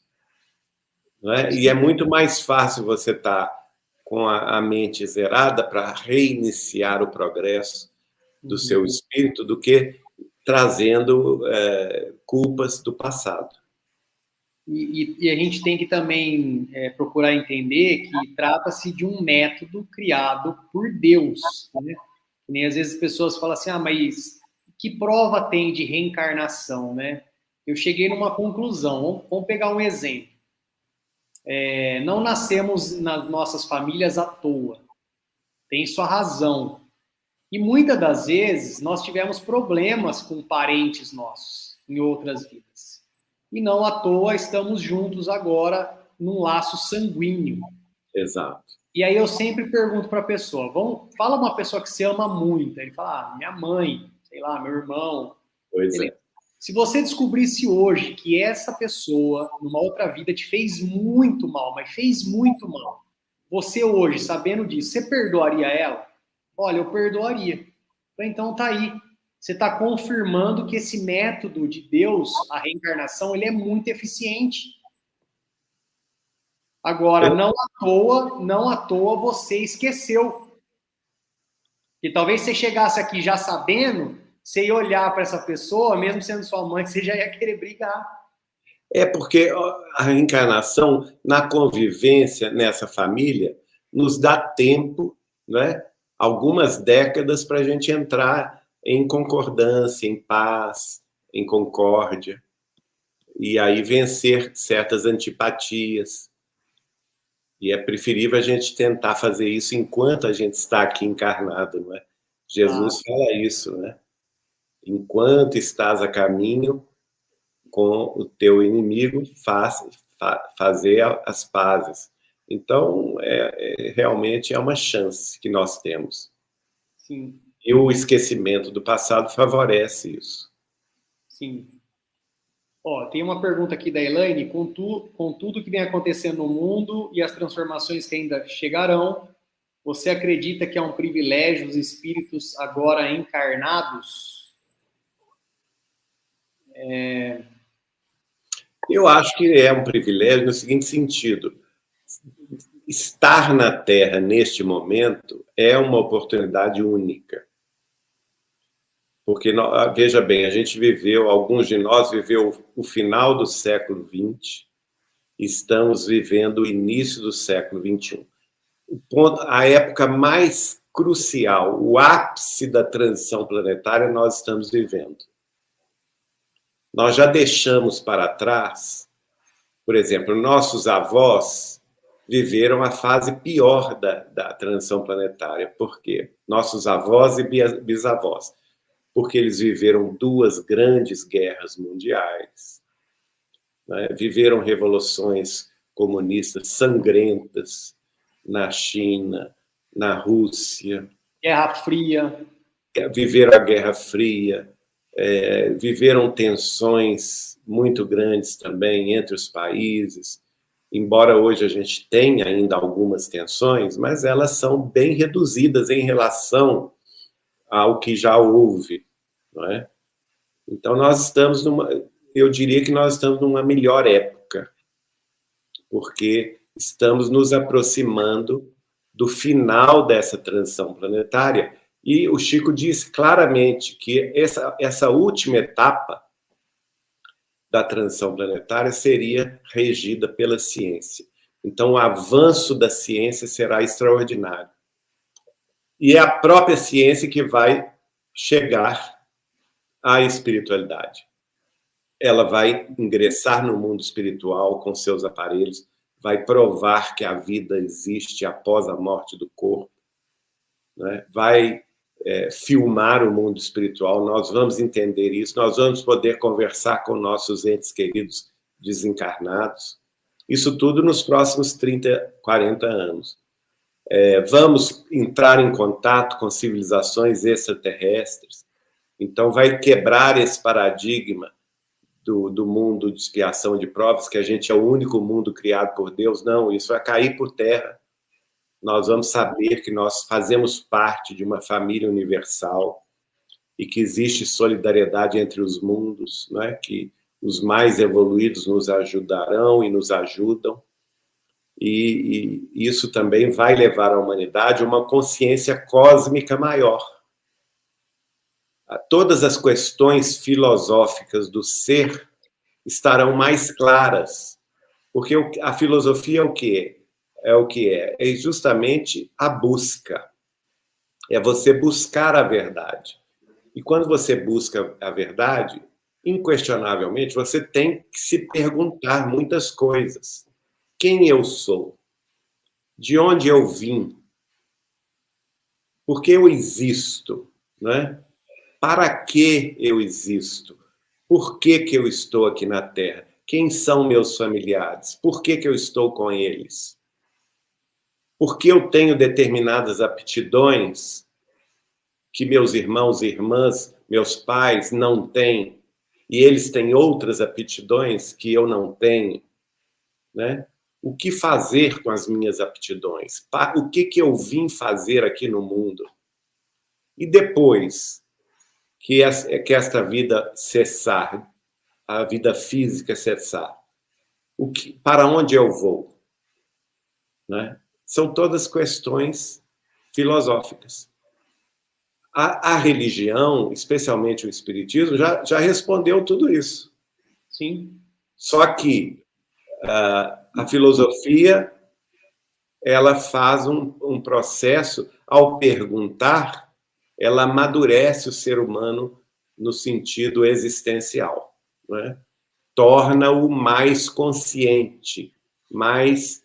Não é? E é muito mais fácil você estar com a mente zerada para reiniciar o progresso do seu espírito do que trazendo culpas do passado. E a gente tem que também procurar entender que trata-se de um método criado por Deus, né? Nem às vezes as pessoas falam assim, mas que prova tem de reencarnação, né? Eu cheguei numa conclusão, vamos pegar um exemplo. Não nascemos nas nossas famílias à toa, tem sua razão. E muitas das vezes nós tivemos problemas com parentes nossos em outras vidas. E não à toa estamos juntos agora num laço sanguíneo. Exato. E aí eu sempre pergunto para a pessoa, fala uma pessoa que você ama muito. Aí ele fala, minha mãe, sei lá, meu irmão. Pois é. Se você descobrisse hoje que essa pessoa, numa outra vida, te fez muito mal, mas fez muito mal, você hoje, sabendo disso, você perdoaria ela? Olha, eu perdoaria. Então tá aí. Você está confirmando que esse método de Deus, a reencarnação, ele é muito eficiente. Agora, não à toa você esqueceu. E talvez você chegasse aqui já sabendo, você ia olhar para essa pessoa, mesmo sendo sua mãe, você já ia querer brigar. É porque a reencarnação, na convivência nessa família, nos dá tempo, né? Algumas décadas para a gente entrar em concordância, em paz, em concórdia, e aí vencer certas antipatias. E é preferível a gente tentar fazer isso enquanto a gente está aqui encarnado, não é? Jesus fala isso, né? Enquanto estás a caminho com o teu inimigo, fazer as pazes. Então, realmente é uma chance que nós temos. Sim. E o esquecimento do passado favorece isso. Sim. Tem uma pergunta aqui da Elaine, com tudo que vem acontecendo no mundo e as transformações que ainda chegarão, você acredita que é um privilégio os espíritos agora encarnados? Eu acho que é um privilégio no seguinte sentido: estar na Terra neste momento é uma oportunidade única. Porque, veja bem, a gente viveu, alguns de nós viveu o final do século XX, estamos vivendo o início do século XXI. A época mais crucial, o ápice da transição planetária, nós estamos vivendo. Nós já deixamos para trás, por exemplo, nossos avós viveram a fase pior da transição planetária. Por quê? Nossos avós e bisavós. Porque eles viveram 2 grandes guerras mundiais, né? Viveram revoluções comunistas sangrentas na China, na Rússia. Guerra Fria. Viveram a Guerra Fria, viveram tensões muito grandes também entre os países. Embora hoje a gente tenha ainda algumas tensões, mas elas são bem reduzidas em relação ao que já houve, não é? Então nós estamos eu diria que nós estamos numa melhor época, porque estamos nos aproximando do final dessa transição planetária, e o Chico disse claramente que essa última etapa da transição planetária seria regida pela ciência. Então o avanço da ciência será extraordinário. E é a própria ciência que vai chegar à espiritualidade. Ela vai ingressar no mundo espiritual com seus aparelhos, vai provar que a vida existe após a morte do corpo, né? Vai filmar o mundo espiritual, nós vamos entender isso, nós vamos poder conversar com nossos entes queridos desencarnados. Isso tudo nos próximos 30, 40 anos. Vamos entrar em contato com civilizações extraterrestres. Então, vai quebrar esse paradigma do mundo de expiação de provas, que a gente é o único mundo criado por Deus. Não, isso vai cair por terra. Nós vamos saber que nós fazemos parte de uma família universal e que existe solidariedade entre os mundos, não é? Que os mais evoluídos nos ajudarão e nos ajudam. E isso também vai levar à humanidade uma consciência cósmica maior. Todas as questões filosóficas do ser estarão mais claras, porque a filosofia é o quê? É justamente a busca. É você buscar a verdade. E quando você busca a verdade, inquestionavelmente, você tem que se perguntar muitas coisas. Quem eu sou? De onde eu vim? Por que eu existo? Né? Para que eu existo? Por que eu estou aqui na Terra? Quem são meus familiares? Por que eu estou com eles? Por que eu tenho determinadas aptidões que meus irmãos e irmãs, meus pais não têm, e eles têm outras aptidões que eu não tenho, né? O que fazer com as minhas aptidões? O que eu vim fazer aqui no mundo? E depois que esta vida cessar, a vida física cessar, para onde eu vou? Né? São todas questões filosóficas. A religião, especialmente o espiritismo, já respondeu tudo isso. Sim. Só que a filosofia, ela faz um processo, ao perguntar, ela amadurece o ser humano no sentido existencial, né? Torna-o mais consciente, mais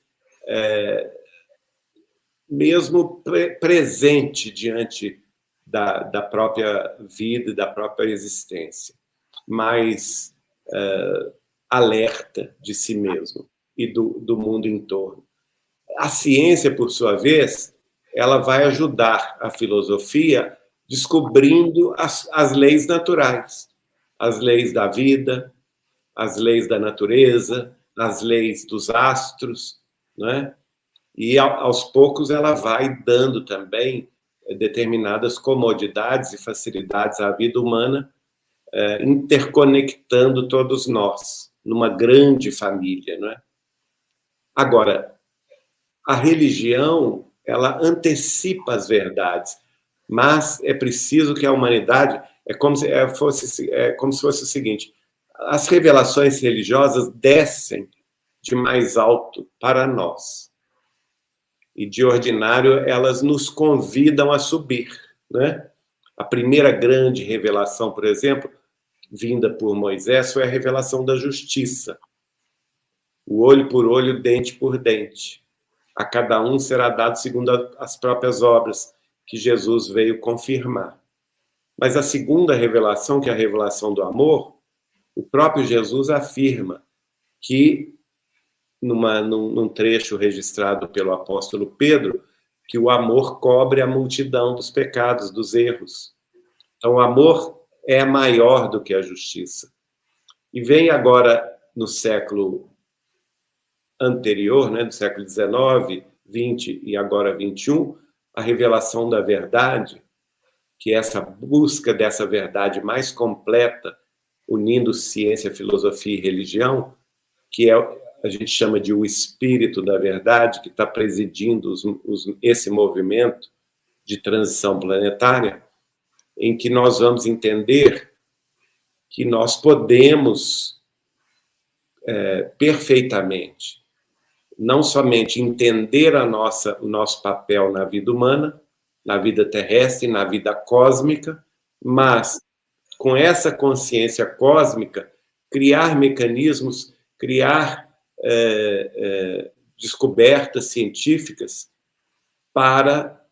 mesmo presente diante da própria vida, da própria existência, mais alerta de si mesmo e do mundo em torno. A ciência, por sua vez, ela vai ajudar a filosofia descobrindo as leis naturais, as leis da vida, as leis da natureza, as leis dos astros, né? E aos poucos ela vai dando também determinadas comodidades e facilidades à vida humana, interconectando todos nós numa grande família, não é? Agora, a religião, ela antecipa as verdades, mas é preciso que a humanidade, é como se fosse o seguinte, as revelações religiosas descem de mais alto para nós. E, de ordinário, elas nos convidam a subir, né? A primeira grande revelação, por exemplo, vinda por Moisés, foi a revelação da justiça. O olho por olho, dente por dente. A cada um será dado segundo as próprias obras, que Jesus veio confirmar. Mas a segunda revelação, que é a revelação do amor, o próprio Jesus afirma que, num trecho registrado pelo apóstolo Pedro, que o amor cobre a multidão dos pecados, dos erros. Então, o amor é maior do que a justiça. E vem agora, no século anterior, né, do século XIX, XX e agora XXI, a revelação da verdade, que é essa busca dessa verdade mais completa, unindo ciência, filosofia e religião, que a gente chama de o espírito da verdade, que está presidindo esse movimento de transição planetária, em que nós vamos entender que nós podemos perfeitamente não somente entender o nosso papel na vida humana, na vida terrestre, na vida cósmica, mas, com essa consciência cósmica, criar mecanismos, criar descobertas científicas para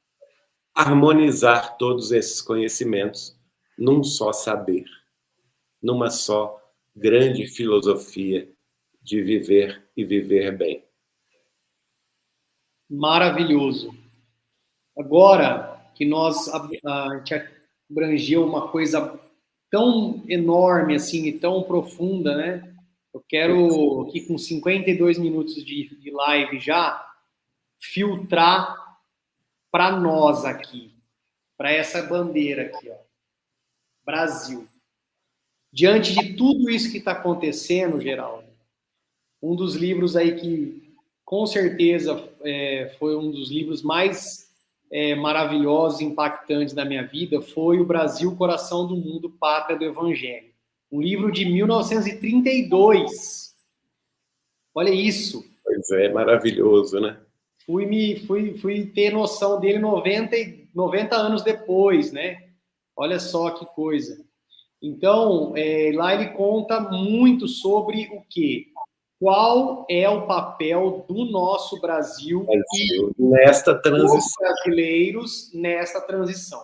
harmonizar todos esses conhecimentos num só saber, numa só grande filosofia de viver e viver bem. Maravilhoso. Agora que a gente abrangeu uma coisa tão enorme assim e tão profunda, né? Eu quero aqui com 52 minutos de live já filtrar para nós aqui, para essa bandeira aqui, ó, Brasil. Diante de tudo isso que está acontecendo, Geraldo, um dos livros aí que com certeza foi um dos livros mais maravilhosos, impactantes da minha vida, foi O Brasil, Coração do Mundo, Pátria do Evangelho. Um livro de 1932. Olha isso. Pois é, maravilhoso, né? Fui ter noção dele 90 anos depois, né? Olha só que coisa. Então, lá ele conta muito sobre o quê? Qual é o papel do nosso Brasil e nesta transição, dos brasileiros nessa transição.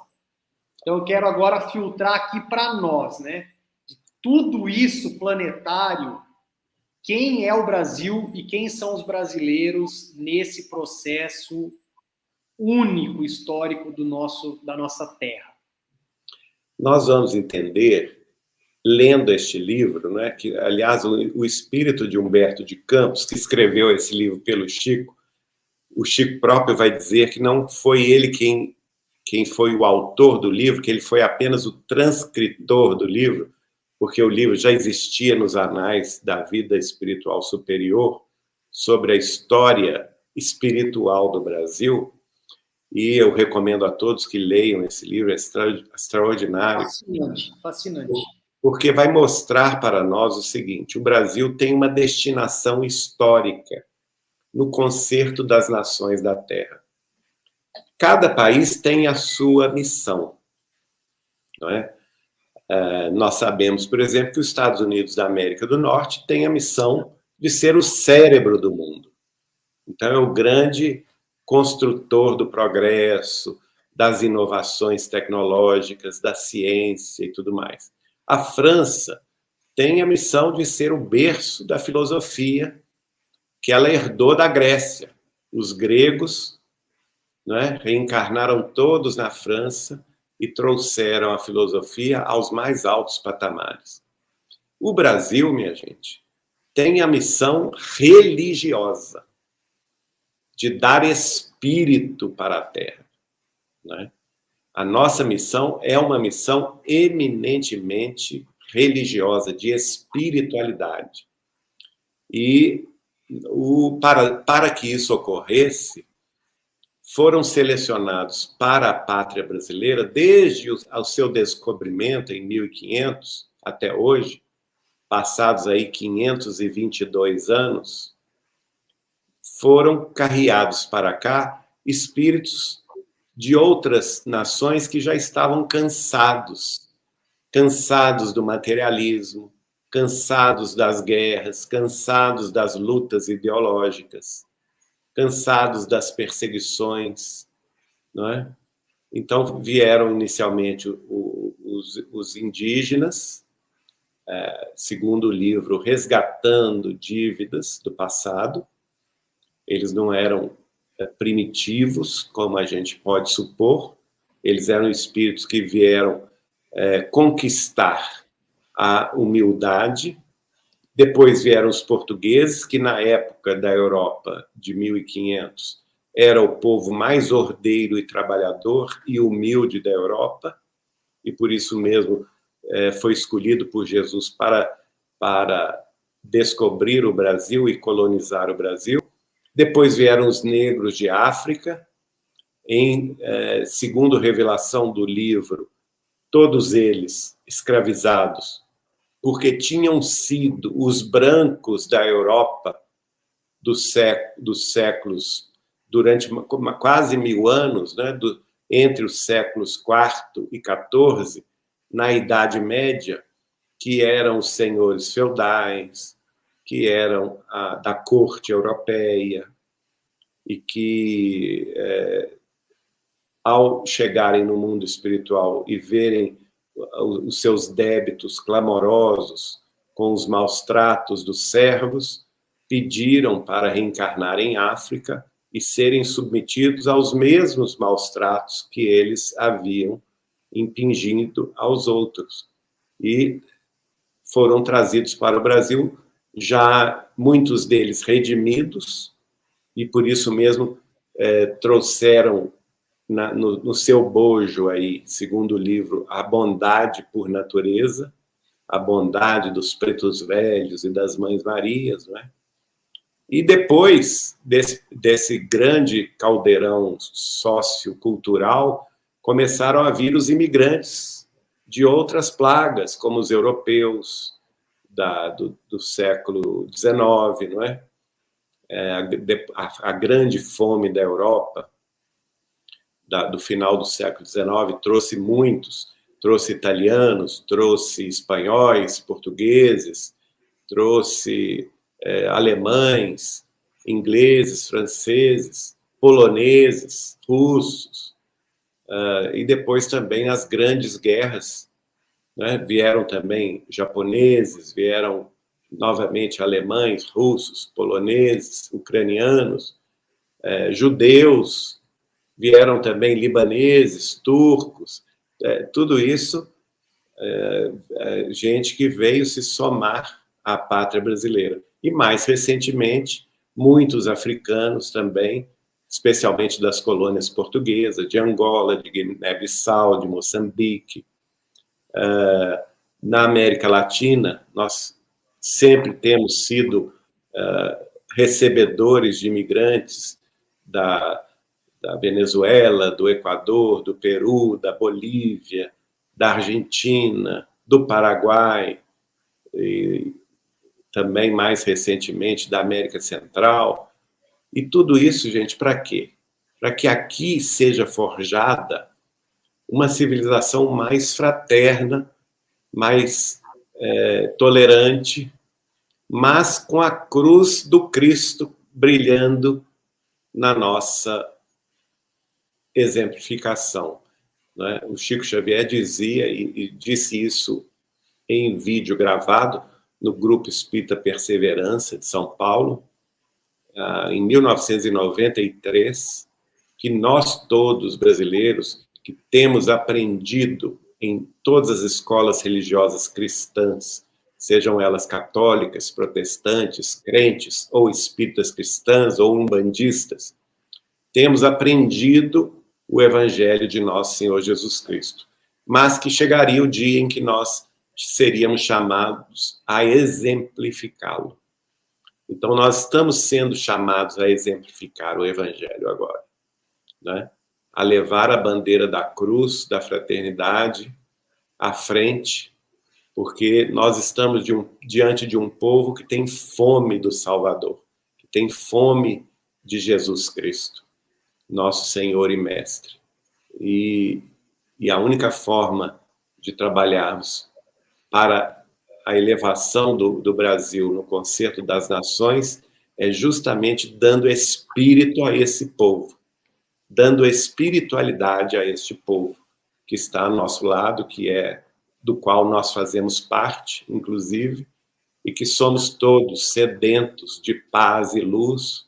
Então, eu quero agora filtrar aqui para nós, né? De tudo isso planetário, quem é o Brasil e quem são os brasileiros nesse processo único, histórico da nossa terra. Nós vamos entender, lendo este livro, né, que, aliás, o espírito de Humberto de Campos, que escreveu esse livro pelo Chico, o Chico próprio vai dizer que não foi ele quem foi o autor do livro, que ele foi apenas o transcritor do livro, porque o livro já existia nos anais da vida espiritual superior, sobre a história espiritual do Brasil, e eu recomendo a todos que leiam esse livro, é extraordinário. Fascinante, fascinante. Porque vai mostrar para nós o seguinte: o Brasil tem uma destinação histórica no concerto das nações da Terra. Cada país tem a sua missão, não é? Nós sabemos, por exemplo, que os Estados Unidos da América do Norte têm a missão de ser o cérebro do mundo. Então, é o grande construtor do progresso, das inovações tecnológicas, da ciência e tudo mais. A França tem a missão de ser o berço da filosofia que ela herdou da Grécia. Os gregos, né, reencarnaram todos na França e trouxeram a filosofia aos mais altos patamares. O Brasil, minha gente, tem a missão religiosa de dar espírito para a Terra, né? A nossa missão é uma missão eminentemente religiosa, de espiritualidade. E para que isso ocorresse, foram selecionados para a pátria brasileira, desde o seu descobrimento em 1500 até hoje, passados aí 522 anos, foram carreados para cá espíritos de outras nações que já estavam cansados do materialismo, cansados das guerras, cansados das lutas ideológicas, cansados das perseguições, não é? Então vieram inicialmente os indígenas, segundo o livro Resgatando Dívidas do Passado. Eles não eram primitivos, como a gente pode supor, eles eram espíritos que vieram conquistar a humildade. Depois vieram os portugueses, que na época da Europa de 1500 era o povo mais ordeiro e trabalhador e humilde da Europa, e por isso mesmo foi escolhido por Jesus para descobrir o Brasil e colonizar o Brasil. Depois vieram os negros de África, segundo revelação do livro, todos eles escravizados, porque tinham sido os brancos da Europa dos séculos, durante quase 1000 anos, né, entre os séculos IV e XIV, na Idade Média, que eram os senhores feudais, que eram da corte europeia, e que, ao chegarem no mundo espiritual e verem os seus débitos clamorosos com os maus tratos dos servos, pediram para reencarnar em África e serem submetidos aos mesmos maus tratos que eles haviam impingido aos outros. E foram trazidos para o Brasil, já muitos deles redimidos, e por isso mesmo trouxeram no seu bojo aí, segundo o livro, a bondade por natureza, a bondade dos pretos velhos e das mães Marias, não é? E depois desse grande caldeirão sociocultural, começaram a vir os imigrantes de outras plagas, como os europeus do século XIX, não é? A grande fome da Europa, do final do século XIX, trouxe muitos, trouxe italianos, trouxe espanhóis, portugueses, trouxe alemães, ingleses, franceses, poloneses, russos, e depois também as grandes guerras, né? Vieram também japoneses, vieram novamente alemães, russos, poloneses, ucranianos, judeus, vieram também libaneses, turcos, tudo isso gente que veio se somar à pátria brasileira. E mais recentemente, muitos africanos também, especialmente das colônias portuguesas, de Angola, de Guiné-Bissau, de Moçambique. Na América Latina, nós sempre temos sido recebedores de imigrantes da Venezuela, do Equador, do Peru, da Bolívia, da Argentina, do Paraguai, e também mais recentemente da América Central. E tudo isso, gente, para quê? Para que aqui seja forjada uma civilização mais fraterna, mais tolerante, mas com a cruz do Cristo brilhando na nossa exemplificação. Né? O Chico Xavier dizia, e disse isso em vídeo gravado no Grupo Espírita Perseverança de São Paulo, em 1993, que nós todos brasileiros que temos aprendido em todas as escolas religiosas cristãs, sejam elas católicas, protestantes, crentes, ou espíritas cristãs, ou umbandistas, temos aprendido o Evangelho de nosso Senhor Jesus Cristo, mas que chegaria o dia em que nós seríamos chamados a exemplificá-lo. Então, nós estamos sendo chamados a exemplificar o Evangelho agora, né? A levar a bandeira da cruz, da fraternidade, à frente, porque nós estamos diante de um povo que tem fome do Salvador, que tem fome de Jesus Cristo, nosso Senhor e Mestre. E a única forma de trabalharmos para a elevação do Brasil no concerto das nações é justamente dando espírito a esse povo, dando espiritualidade a este povo que está ao nosso lado, do qual nós fazemos parte, inclusive, e que somos todos sedentos de paz e luz,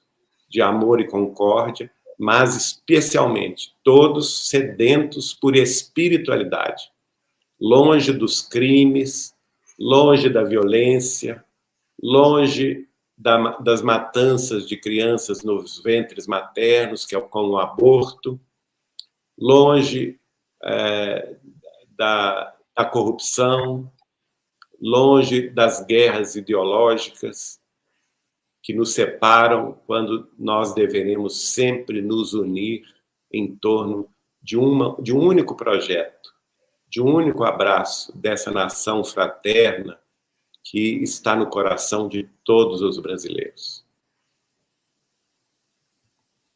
de amor e concórdia, mas especialmente todos sedentos por espiritualidade, longe dos crimes, longe da violência, longe das matanças de crianças nos ventres maternos, que é como o aborto, longe da corrupção, longe das guerras ideológicas que nos separam, quando nós deveremos sempre nos unir em torno de um único projeto, de um único abraço dessa nação fraterna que está no coração de todos os brasileiros.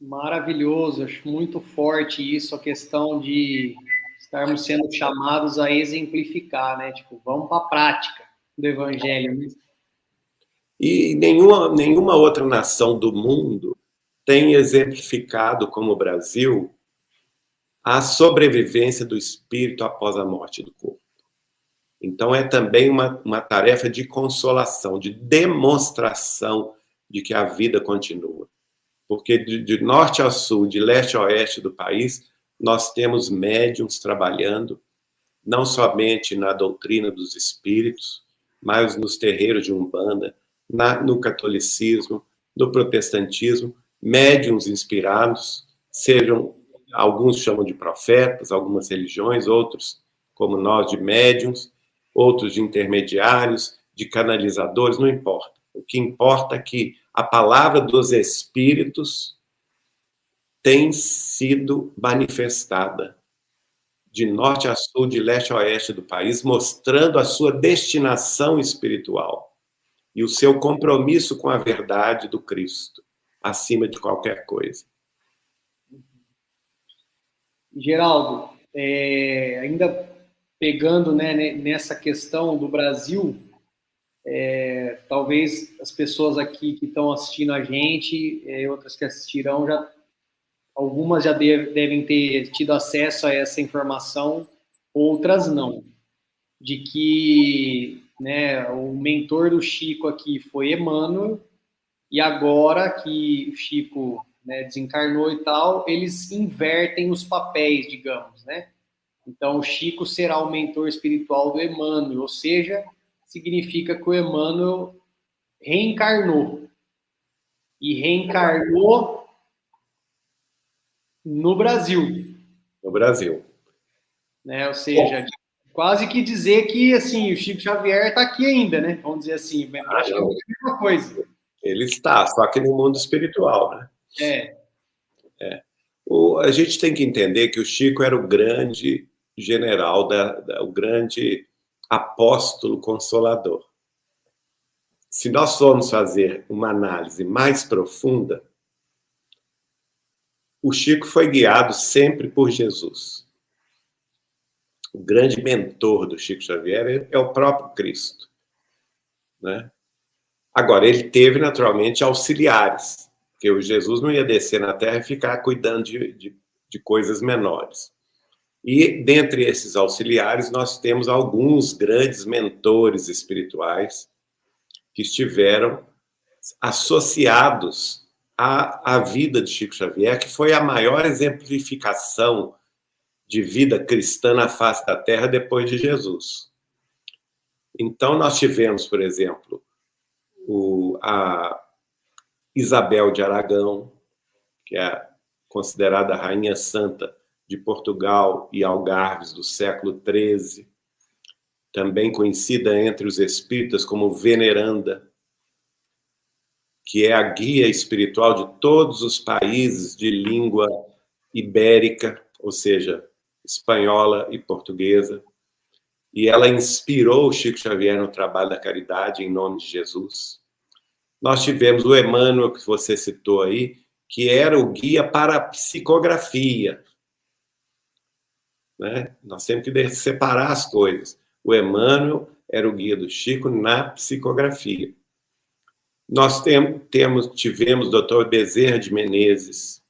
Maravilhoso, acho muito forte isso, a questão de estarmos sendo chamados a exemplificar, né? Tipo, vamos para a prática do Evangelho, né? E nenhuma outra nação do mundo tem exemplificado, como o Brasil, a sobrevivência do espírito após a morte do corpo. Então, é também uma tarefa de consolação, de demonstração de que a vida continua. Porque de norte ao sul, de leste a oeste do país, nós temos médiuns trabalhando, não somente na doutrina dos espíritos, mas nos terreiros de Umbanda, no catolicismo, no protestantismo, médiuns inspirados, alguns chamam de profetas, algumas religiões, outros, como nós, de médiuns, outros de intermediários, de canalizadores, não importa. O que importa é que a palavra dos espíritos tem sido manifestada de norte a sul, de leste a oeste do país, mostrando a sua destinação espiritual e o seu compromisso com a verdade do Cristo, acima de qualquer coisa. Geraldo, ainda pegando, né, nessa questão do Brasil, talvez as pessoas aqui que estão assistindo a gente, outras que assistirão, algumas já devem ter tido acesso a essa informação, outras não. De que, né, o mentor do Chico aqui foi Emmanuel, e agora que o Chico, né, desencarnou e tal, eles invertem os papéis, digamos, né? Então, o Chico será o mentor espiritual do Emmanuel, ou seja, significa que o Emmanuel reencarnou. E reencarnou no Brasil. No Brasil. Né? Ou seja, quase que dizer que assim, o Chico Xavier está aqui ainda, né? Vamos dizer assim, praticamente a mesma coisa. Ele está, só que no mundo espiritual, né? A gente tem que entender que o Chico era o grande general, o grande apóstolo consolador. Se nós formos fazer uma análise mais profunda, o Chico foi guiado sempre por Jesus. O grande mentor do Chico Xavier é o próprio Cristo, né? Agora, ele teve, naturalmente, auxiliares, porque o Jesus não ia descer na Terra e ficar cuidando de coisas menores. E, dentre esses auxiliares, nós temos alguns grandes mentores espirituais que estiveram associados à vida de Chico Xavier, que foi a maior exemplificação de vida cristã na face da Terra depois de Jesus. Então, nós tivemos, por exemplo, a Isabel de Aragão, que é considerada a rainha santa de Portugal e Algarves do século XIII, também conhecida entre os espíritas como Veneranda, que é a guia espiritual de todos os países de língua ibérica, ou seja, espanhola e portuguesa. E ela inspirou o Chico Xavier no trabalho da caridade, em nome de Jesus. Nós tivemos o Emmanuel, que você citou aí, que era o guia para a psicografia. Né? Nós temos que separar as coisas. O Emmanuel era o guia do Chico na psicografia. Nós tivemos o Dr. Bezerra de Menezes,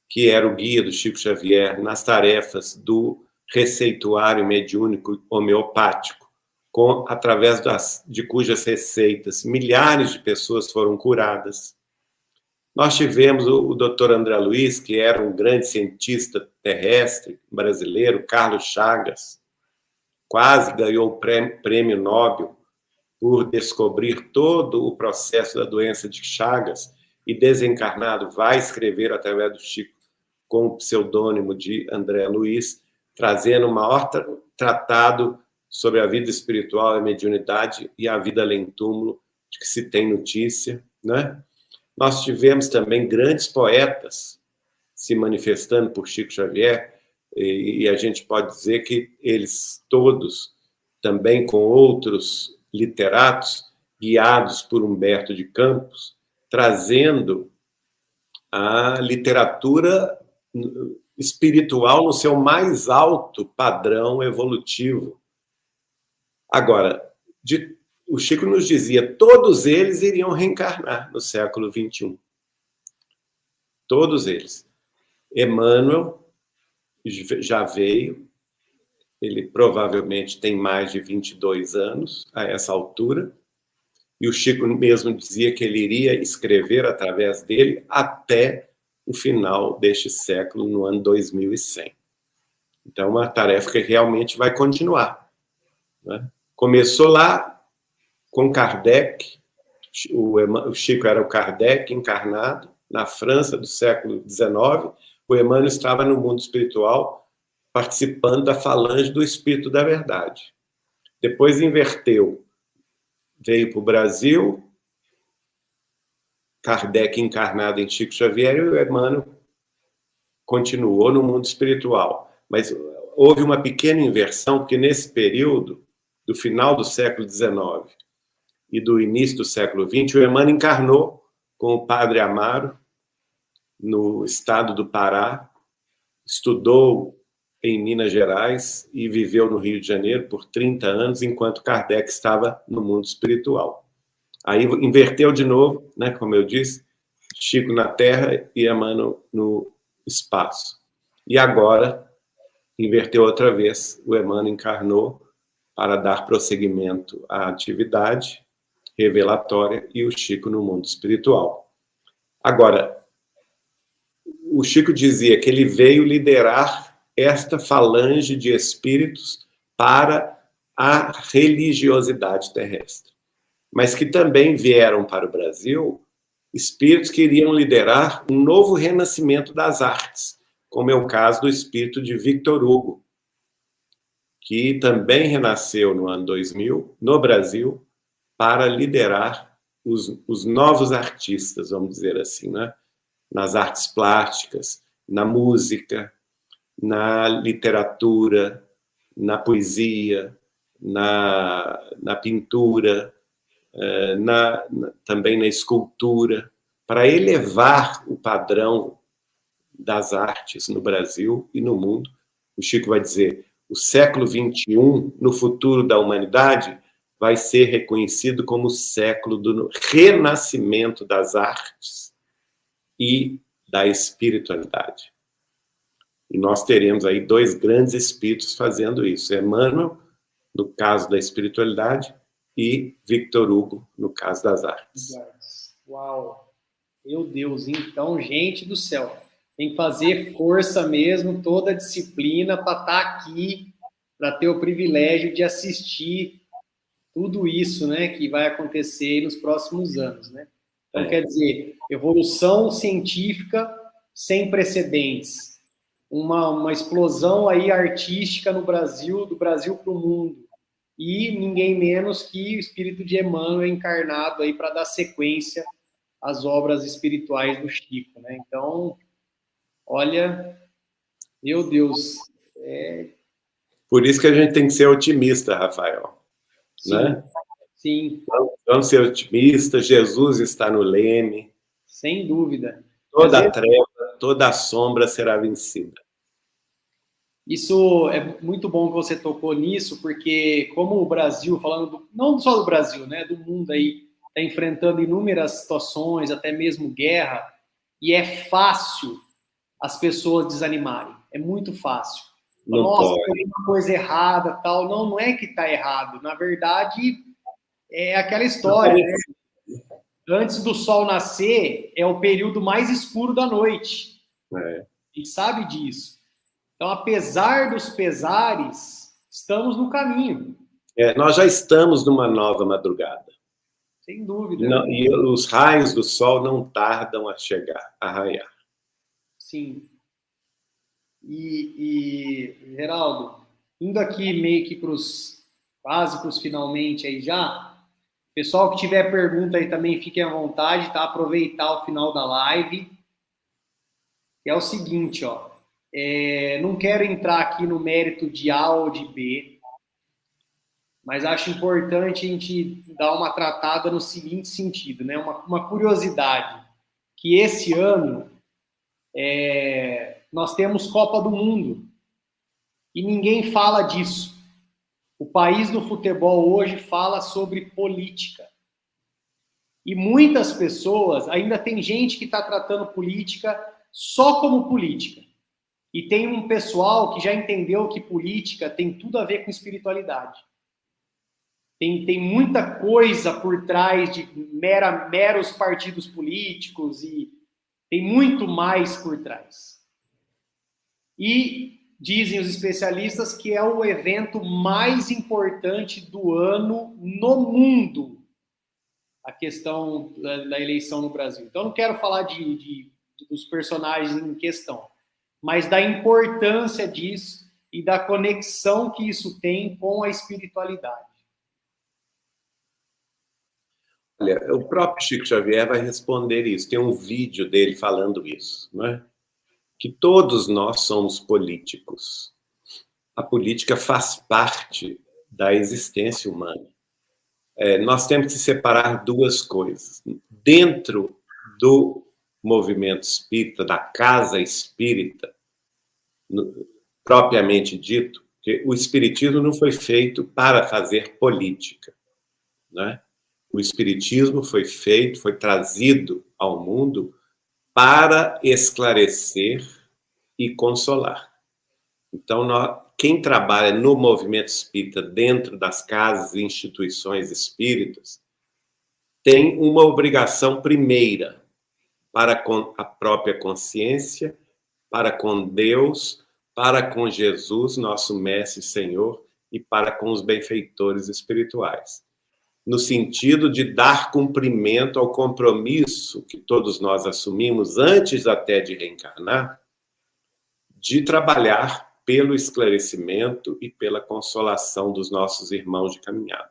que era o guia do Chico Xavier nas tarefas do receituário mediúnico homeopático, através de cujas receitas milhares de pessoas foram curadas. Nós tivemos o Dr. André Luiz, que era um grande cientista terrestre brasileiro, Carlos Chagas, quase ganhou o prêmio Nobel por descobrir todo o processo da doença de Chagas, e desencarnado vai escrever através do Chico com o pseudônimo de André Luiz, trazendo o maior tratado sobre a vida espiritual, a mediunidade e a vida além túmulo, de que se tem notícia, né? Nós tivemos também grandes poetas se manifestando por Chico Xavier, e a gente pode dizer que eles todos, também com outros literatos, guiados por Humberto de Campos, trazendo a literatura espiritual no seu mais alto padrão evolutivo. Agora, o Chico nos dizia, todos eles iriam reencarnar no século XXI. Todos eles. Emmanuel já veio, ele provavelmente tem mais de 22 anos a essa altura, e o Chico mesmo dizia que ele iria escrever através dele até o final deste século, no ano 2100. Então, é uma tarefa que realmente vai continuar. Né? Começou lá com Kardec, o Chico era o Kardec encarnado, na França do século XIX, o Emmanuel estava no mundo espiritual, participando da falange do Espírito da Verdade. Depois inverteu, veio para o Brasil, Kardec encarnado em Chico Xavier, e o Emmanuel continuou no mundo espiritual. Mas houve uma pequena inversão, porque nesse período, do final do século XIX e do início do século XX, o Emmanuel encarnou com o Padre Amaro, no estado do Pará, estudou em Minas Gerais e viveu no Rio de Janeiro por 30 anos, enquanto Kardec estava no mundo espiritual. Aí inverteu de novo, né, como eu disse, Chico na Terra e Emmanuel no espaço. E agora, inverteu outra vez, o Emmanuel encarnou para dar prosseguimento à atividade revelatória e o Chico no mundo espiritual. Agora, o Chico dizia que ele veio liderar esta falange de espíritos para a religiosidade terrestre, mas que também vieram para o Brasil espíritos que iriam liderar um novo renascimento das artes, como é o caso do espírito de Victor Hugo, que também renasceu no ano 2000, no Brasil, para liderar os novos artistas, vamos dizer assim, né? Nas artes plásticas, na música, na literatura, na poesia, na pintura, também na escultura, para elevar o padrão das artes no Brasil e no mundo. O Chico vai dizer, o século XXI, no futuro da humanidade, vai ser reconhecido como o século do renascimento das artes e da espiritualidade. E nós teremos aí dois grandes espíritos fazendo isso. Emmanuel, no caso da espiritualidade, e Victor Hugo, no caso das artes. Uau! Meu Deus, então, gente do céu, tem que fazer força mesmo, toda a disciplina para estar aqui, para ter o privilégio de assistir tudo isso, né, que vai acontecer nos próximos anos, né? Então, quer dizer, evolução científica sem precedentes, uma explosão aí artística no Brasil, do Brasil para o mundo, e ninguém menos que o espírito de Emmanuel encarnado aí para dar sequência as obras espirituais do Chico, né? Então, olha, meu Deus, Por isso que a gente tem que ser otimista, Rafael, sim, né? sim, Vamos ser otimistas, Jesus está no leme, sem dúvida. Às toda a vezes, treva, toda a sombra será vencida. isso é muito bom que você tocou nisso, porque como o Brasil, não só do Brasil, né, do mundo aí, está enfrentando inúmeras situações, até mesmo guerra, e é fácil as pessoas desanimarem. É muito fácil. Não Nossa, pode. tem uma coisa errada, tal. Não, não é que está errado. Na verdade, é aquela história, né? Antes do sol nascer, é o período mais escuro da noite. É. A gente sabe disso. Então, apesar dos pesares, estamos no caminho. Nós já estamos numa nova madrugada. Sem dúvida. E os raios do sol não tardam a chegar, a raiar. Sim. Geraldo, indo aqui meio que quase para os finalmente aí já, pessoal que tiver pergunta aí também fiquem à vontade, tá? Aproveitar o final da live. É o seguinte, ó, não quero entrar aqui no mérito de A ou de B, mas acho importante a gente dar uma tratada no seguinte sentido, né? Uma curiosidade, que esse ano nós temos Copa do Mundo e ninguém fala disso. O país do futebol hoje fala sobre política. E muitas pessoas, ainda tem gente que está tratando política só como política. E tem um pessoal que já entendeu que política tem tudo a ver com espiritualidade. Tem muita coisa por trás de meros partidos políticos e tem muito mais por trás. E dizem os especialistas que é o evento mais importante do ano no mundo, a questão da eleição no Brasil. Então, não quero falar dos personagens em questão, mas da importância disso e da conexão que isso tem com a espiritualidade. Olha, o próprio Chico Xavier vai responder isso. Tem um vídeo dele falando isso, não é? Que todos nós somos políticos. A política faz parte da existência humana. Nós temos que separar duas coisas. Dentro do movimento espírita, da casa espírita, propriamente dito, que o espiritismo não foi feito para fazer política, né? O espiritismo foi trazido ao mundo para esclarecer e consolar. Então, quem trabalha no movimento espírita dentro das casas e instituições espíritas tem uma obrigação primeira para com a própria consciência, para com Deus, para com Jesus, nosso Mestre e Senhor, e para com os benfeitores espirituais. No sentido de dar cumprimento ao compromisso que todos nós assumimos antes até de reencarnar, de trabalhar pelo esclarecimento e pela consolação dos nossos irmãos de caminhada.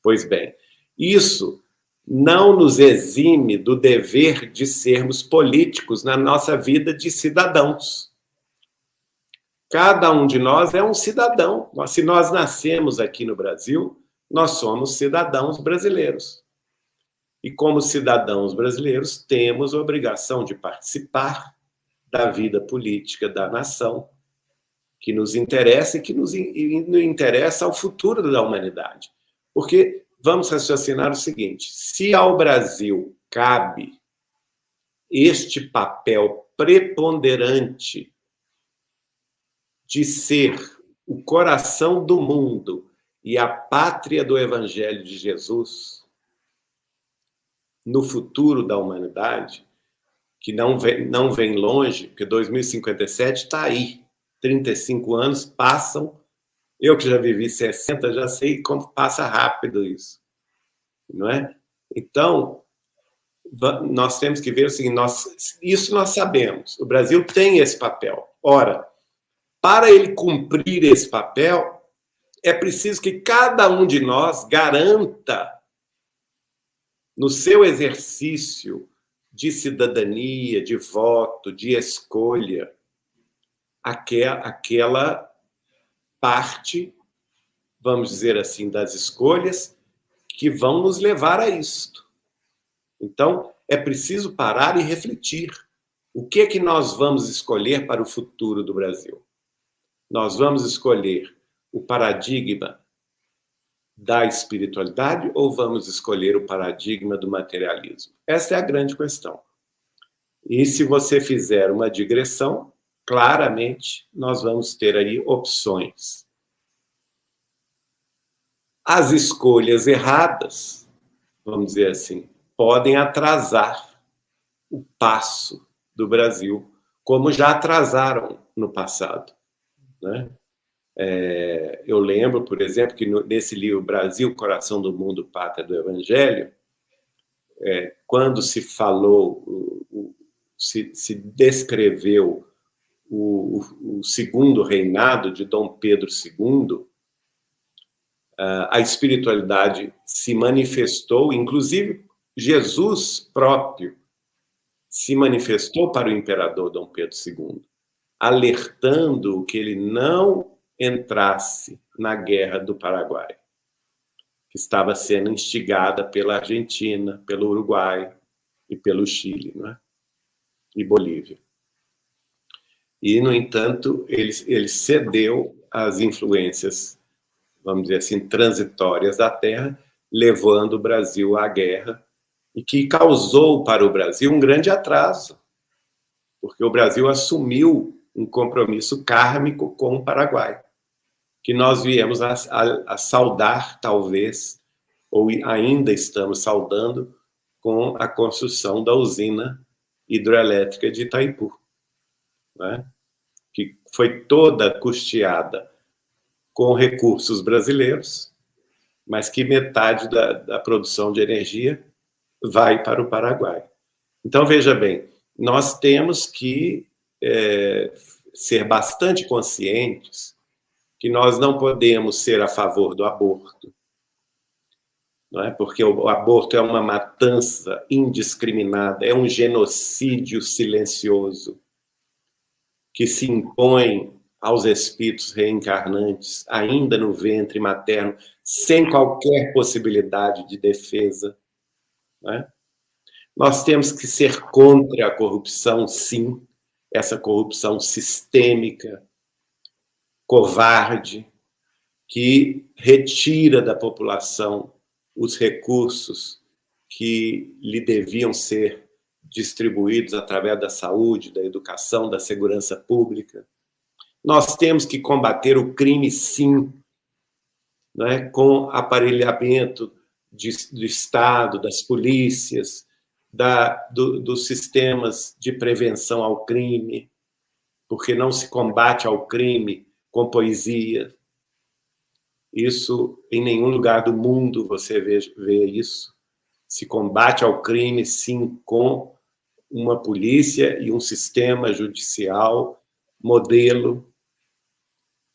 Pois bem, isso não nos exime do dever de sermos políticos na nossa vida de cidadãos. Cada um de nós é um cidadão. Se nós nascemos aqui no Brasil, nós somos cidadãos brasileiros. E como cidadãos brasileiros, temos a obrigação de participar da vida política da nação, que nos interessa e que nos interessa ao futuro da humanidade. Porque vamos raciocinar o seguinte: se ao Brasil cabe este papel preponderante de ser o coração do mundo e a pátria do Evangelho de Jesus no futuro da humanidade, que não vem longe, porque 2057 está aí. 35 anos passam. Eu que já vivi 60, já sei como passa rápido isso. Não é? Então, nós temos que ver o seguinte, isso nós sabemos. O Brasil tem esse papel. Ora, para ele cumprir esse papel, é preciso que cada um de nós garanta no seu exercício de cidadania, de voto, de escolha, aquela parte, vamos dizer assim, das escolhas que vão nos levar a isto. Então, é preciso parar e refletir. O que é que nós vamos escolher para o futuro do Brasil? Nós vamos escolher o paradigma da espiritualidade ou vamos escolher o paradigma do materialismo? Essa é a grande questão. E se você fizer uma digressão, claramente nós vamos ter aí opções. As escolhas erradas, vamos dizer assim, podem atrasar o passo do Brasil, como já atrasaram no passado, né? Eu lembro, por exemplo, que nesse livro Brasil, Coração do Mundo, Pátria do Evangelho, quando se falou, se descreveu o segundo reinado de Dom Pedro II, a espiritualidade se manifestou, inclusive Jesus próprio se manifestou para o imperador Dom Pedro II, alertando que ele não entrasse na Guerra do Paraguai, que estava sendo instigada pela Argentina, pelo Uruguai e pelo Chile, não é? E Bolívia. E, no entanto, ele cedeu às influências, vamos dizer assim, transitórias da Terra, levando o Brasil à guerra, e que causou para o Brasil um grande atraso, porque o Brasil assumiu um compromisso kármico com o Paraguai, que nós viemos a saudar, talvez, ou ainda estamos saudando, com a construção da usina hidroelétrica de Itaipu, né? Que foi toda custeada com recursos brasileiros, mas que metade da produção de energia vai para o Paraguai. Então, veja bem, nós temos que ser bastante conscientes que nós não podemos ser a favor do aborto, não é? Porque o aborto é uma matança indiscriminada, é um genocídio silencioso que se impõe aos espíritos reencarnantes, ainda no ventre materno, sem qualquer possibilidade de defesa, não é? Nós temos que ser contra a corrupção, sim, essa corrupção sistêmica, covarde, que retira da população os recursos que lhe deviam ser distribuídos através da saúde, da educação, da segurança pública. Nós temos que combater o crime, sim, né, com aparelhamento do Estado, das polícias, dos sistemas de prevenção ao crime, porque não se combate ao crime com poesia. Isso, em nenhum lugar do mundo você vê isso. Se combate ao crime, sim, com uma polícia e um sistema judicial modelo,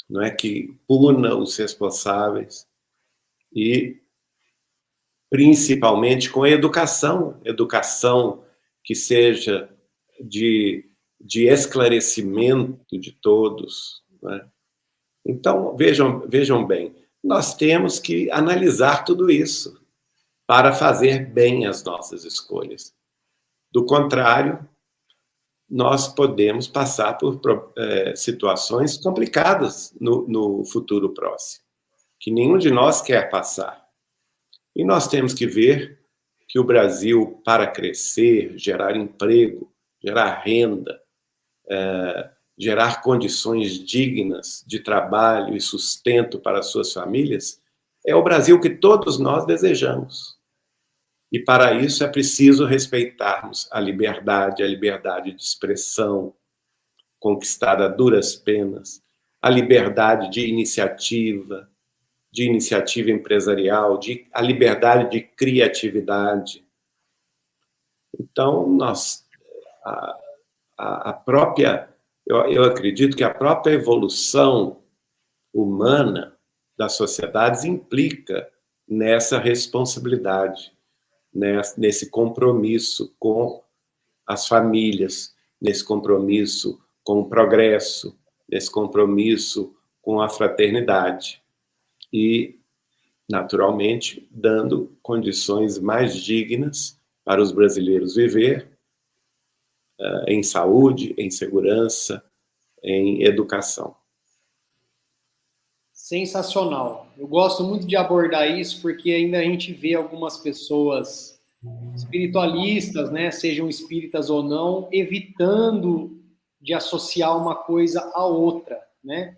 não é, que puna os responsáveis, e principalmente com a educação que seja de esclarecimento de todos, não é? Então, vejam bem, nós temos que analisar tudo isso para fazer bem as nossas escolhas. Do contrário, nós podemos passar por situações complicadas no futuro próximo, que nenhum de nós quer passar. E nós temos que ver que o Brasil, para crescer, gerar emprego, gerar renda, gerar condições dignas de trabalho e sustento para as suas famílias, é o Brasil que todos nós desejamos. E para isso é preciso respeitarmos a liberdade de expressão, conquistada a duras penas, a liberdade de iniciativa empresarial, a liberdade de criatividade. Então, eu acredito que a própria evolução humana das sociedades implica nessa responsabilidade, nesse compromisso com as famílias nesse compromisso com o progresso, nesse compromisso com a fraternidade e, naturalmente, dando condições mais dignas para os brasileiros viver em saúde, em segurança, em educação. Sensacional. Eu gosto muito de abordar isso porque ainda a gente vê algumas pessoas espiritualistas, né, sejam espíritas ou não, evitando de associar uma coisa à outra, né?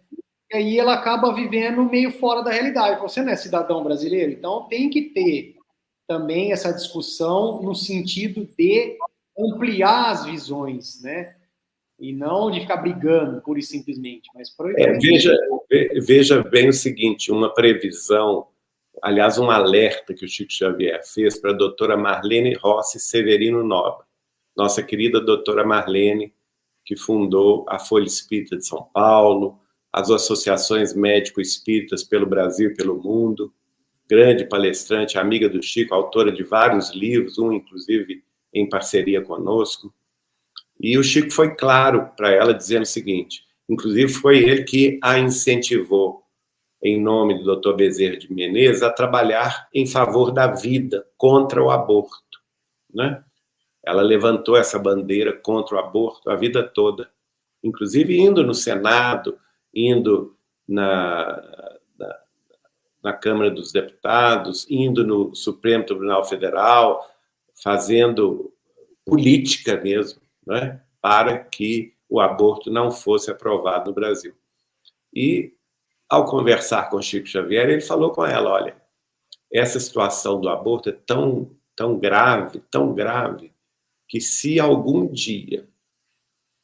E aí ela acaba vivendo meio fora da realidade. Você não é cidadão brasileiro, então tem que ter também essa discussão no sentido de ampliar as visões, né? E não de ficar brigando, pura e simplesmente. Mas veja bem o seguinte, uma previsão, aliás, um alerta que o Chico Xavier fez para a doutora Marlene Rossi Severino Nobre, nossa querida doutora Marlene, que fundou a Folha Espírita de São Paulo, as associações médico-espíritas pelo Brasil e pelo mundo, grande palestrante, amiga do Chico, autora de vários livros, um, inclusive, em parceria conosco. E o Chico foi claro para ela, dizendo o seguinte, inclusive foi ele que a incentivou, em nome do Dr. Bezerra de Menezes, a trabalhar em favor da vida, contra o aborto, né? Ela levantou essa bandeira contra o aborto a vida toda, inclusive indo no Senado, indo na Câmara dos Deputados, indo no Supremo Tribunal Federal, fazendo política mesmo, né, para que o aborto não fosse aprovado no Brasil. E, ao conversar com Chico Xavier, ele falou com ela, olha, essa situação do aborto é tão grave, que se algum dia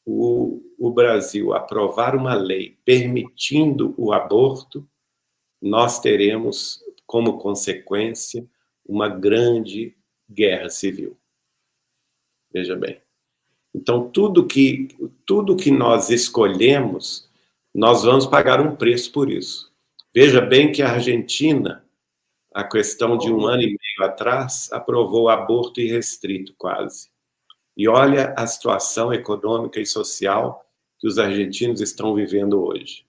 o Brasil aprovar uma lei permitindo o aborto, nós teremos, como consequência, uma grande guerra civil. Veja bem. Então, tudo que nós escolhemos, nós vamos pagar um preço por isso. Veja bem que a Argentina, a questão de 1 ano e meio atrás, aprovou o aborto irrestrito, quase. E olha a situação econômica e social que os argentinos estão vivendo hoje.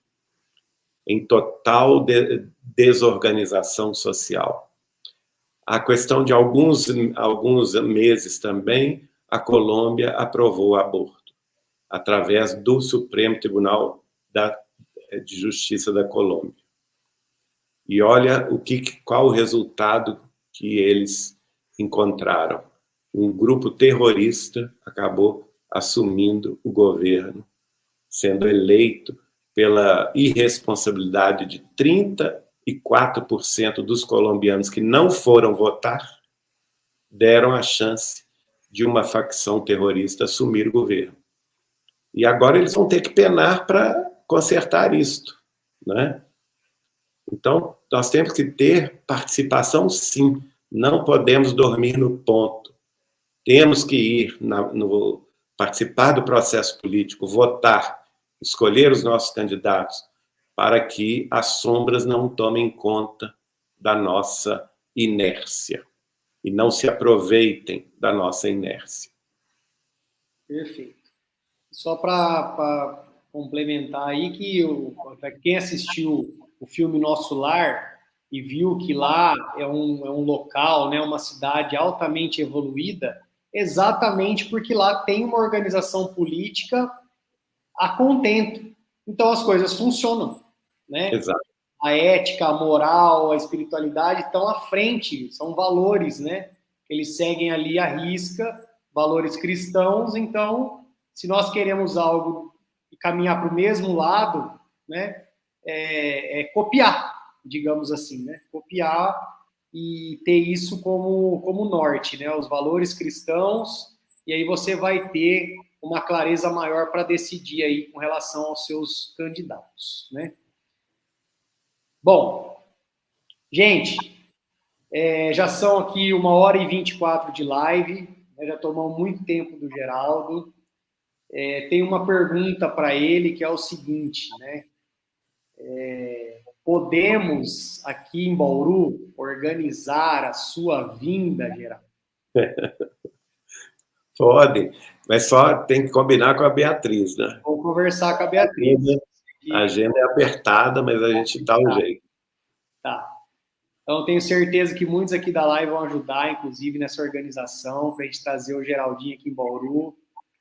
Em total desorganização social. A questão de alguns meses também, a Colômbia aprovou o aborto, através do Supremo Tribunal de Justiça da Colômbia. E olha qual o resultado que eles encontraram. Um grupo terrorista acabou assumindo o governo, sendo eleito pela irresponsabilidade de 34% dos colombianos que não foram votar, deram a chance de uma facção terrorista assumir o governo. E agora eles vão ter que penar para consertar isto, né? Então, nós temos que ter participação, sim. Não podemos dormir no ponto. Temos que ir participar do processo político, votar, escolher os nossos candidatos, para que as sombras não tomem conta da nossa inércia e não se aproveitem da nossa inércia. Perfeito. Só para complementar aí, que quem assistiu o filme Nosso Lar e viu que lá é um local, né, uma cidade altamente evoluída, exatamente porque lá tem uma organização política a contento. Então as coisas funcionam, né? Exato. A ética, a moral, a espiritualidade estão à frente, são valores, né? Eles seguem ali à risca, valores cristãos. Então, se nós queremos algo e caminhar para o mesmo lado, né? Copiar, digamos assim, né? Copiar e ter isso como norte, né? Os valores cristãos, e aí você vai ter uma clareza maior para decidir aí com relação aos seus candidatos, né? Bom, gente, já são aqui 1h24 de live, né? Já tomamos muito tempo do Geraldo. Tem uma pergunta para ele que é o seguinte, né? Podemos, aqui em Bauru, organizar a sua vinda, Geraldo? Podem, mas só tem que combinar com a Beatriz, né? Vou conversar com a Beatriz. A agenda é apertada, mas a gente dá um jeito. Tá. Então, tenho certeza que muitos aqui da live vão ajudar, inclusive, nessa organização, para a gente trazer o Geraldinho aqui em Bauru,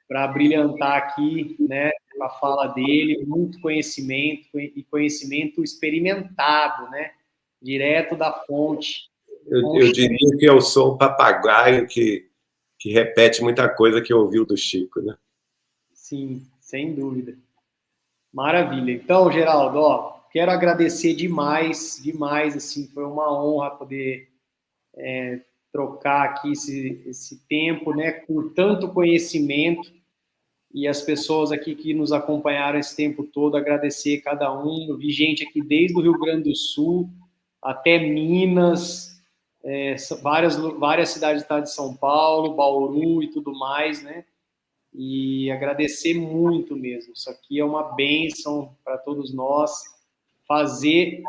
para brilhantar aqui, né, a fala dele, muito conhecimento, e conhecimento experimentado, né, direto da fonte. Eu diria que eu sou um papagaio que repete muita coisa que ouviu do Chico, né? Sim, sem dúvida. Maravilha. Então, Geraldo, ó, quero agradecer demais, assim, foi uma honra poder trocar aqui esse tempo, né, com tanto conhecimento, e as pessoas aqui que nos acompanharam esse tempo todo, agradecer cada um. Eu vi gente aqui desde o Rio Grande do Sul até Minas, várias cidades do estado de São Paulo, Bauru e tudo mais, né? E agradecer muito mesmo. Isso aqui é uma bênção para todos nós, fazer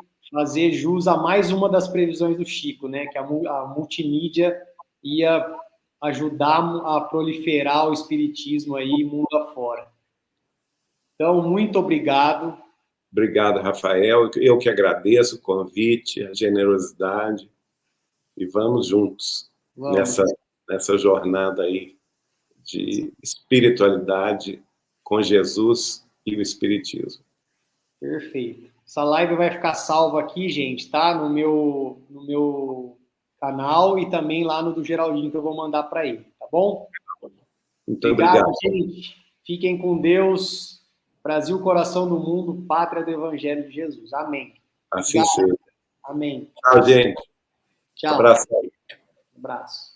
jus a mais uma das previsões do Chico, né? Que a multimídia ia ajudar a proliferar o espiritismo aí mundo afora. Então, muito obrigado. Obrigado, Rafael. Eu que agradeço o convite, a generosidade, e vamos juntos nessa jornada aí de espiritualidade com Jesus e o Espiritismo. Perfeito. Essa live vai ficar salva aqui, gente, tá? No meu canal e também lá no do Geraldinho, que eu vou mandar para ele, tá bom? Muito obrigado, gente. Fiquem com Deus. Brasil, coração do mundo, pátria do Evangelho de Jesus. Amém. Assim seja. Amém. Tchau, gente. Tchau. Abraço. Abraço.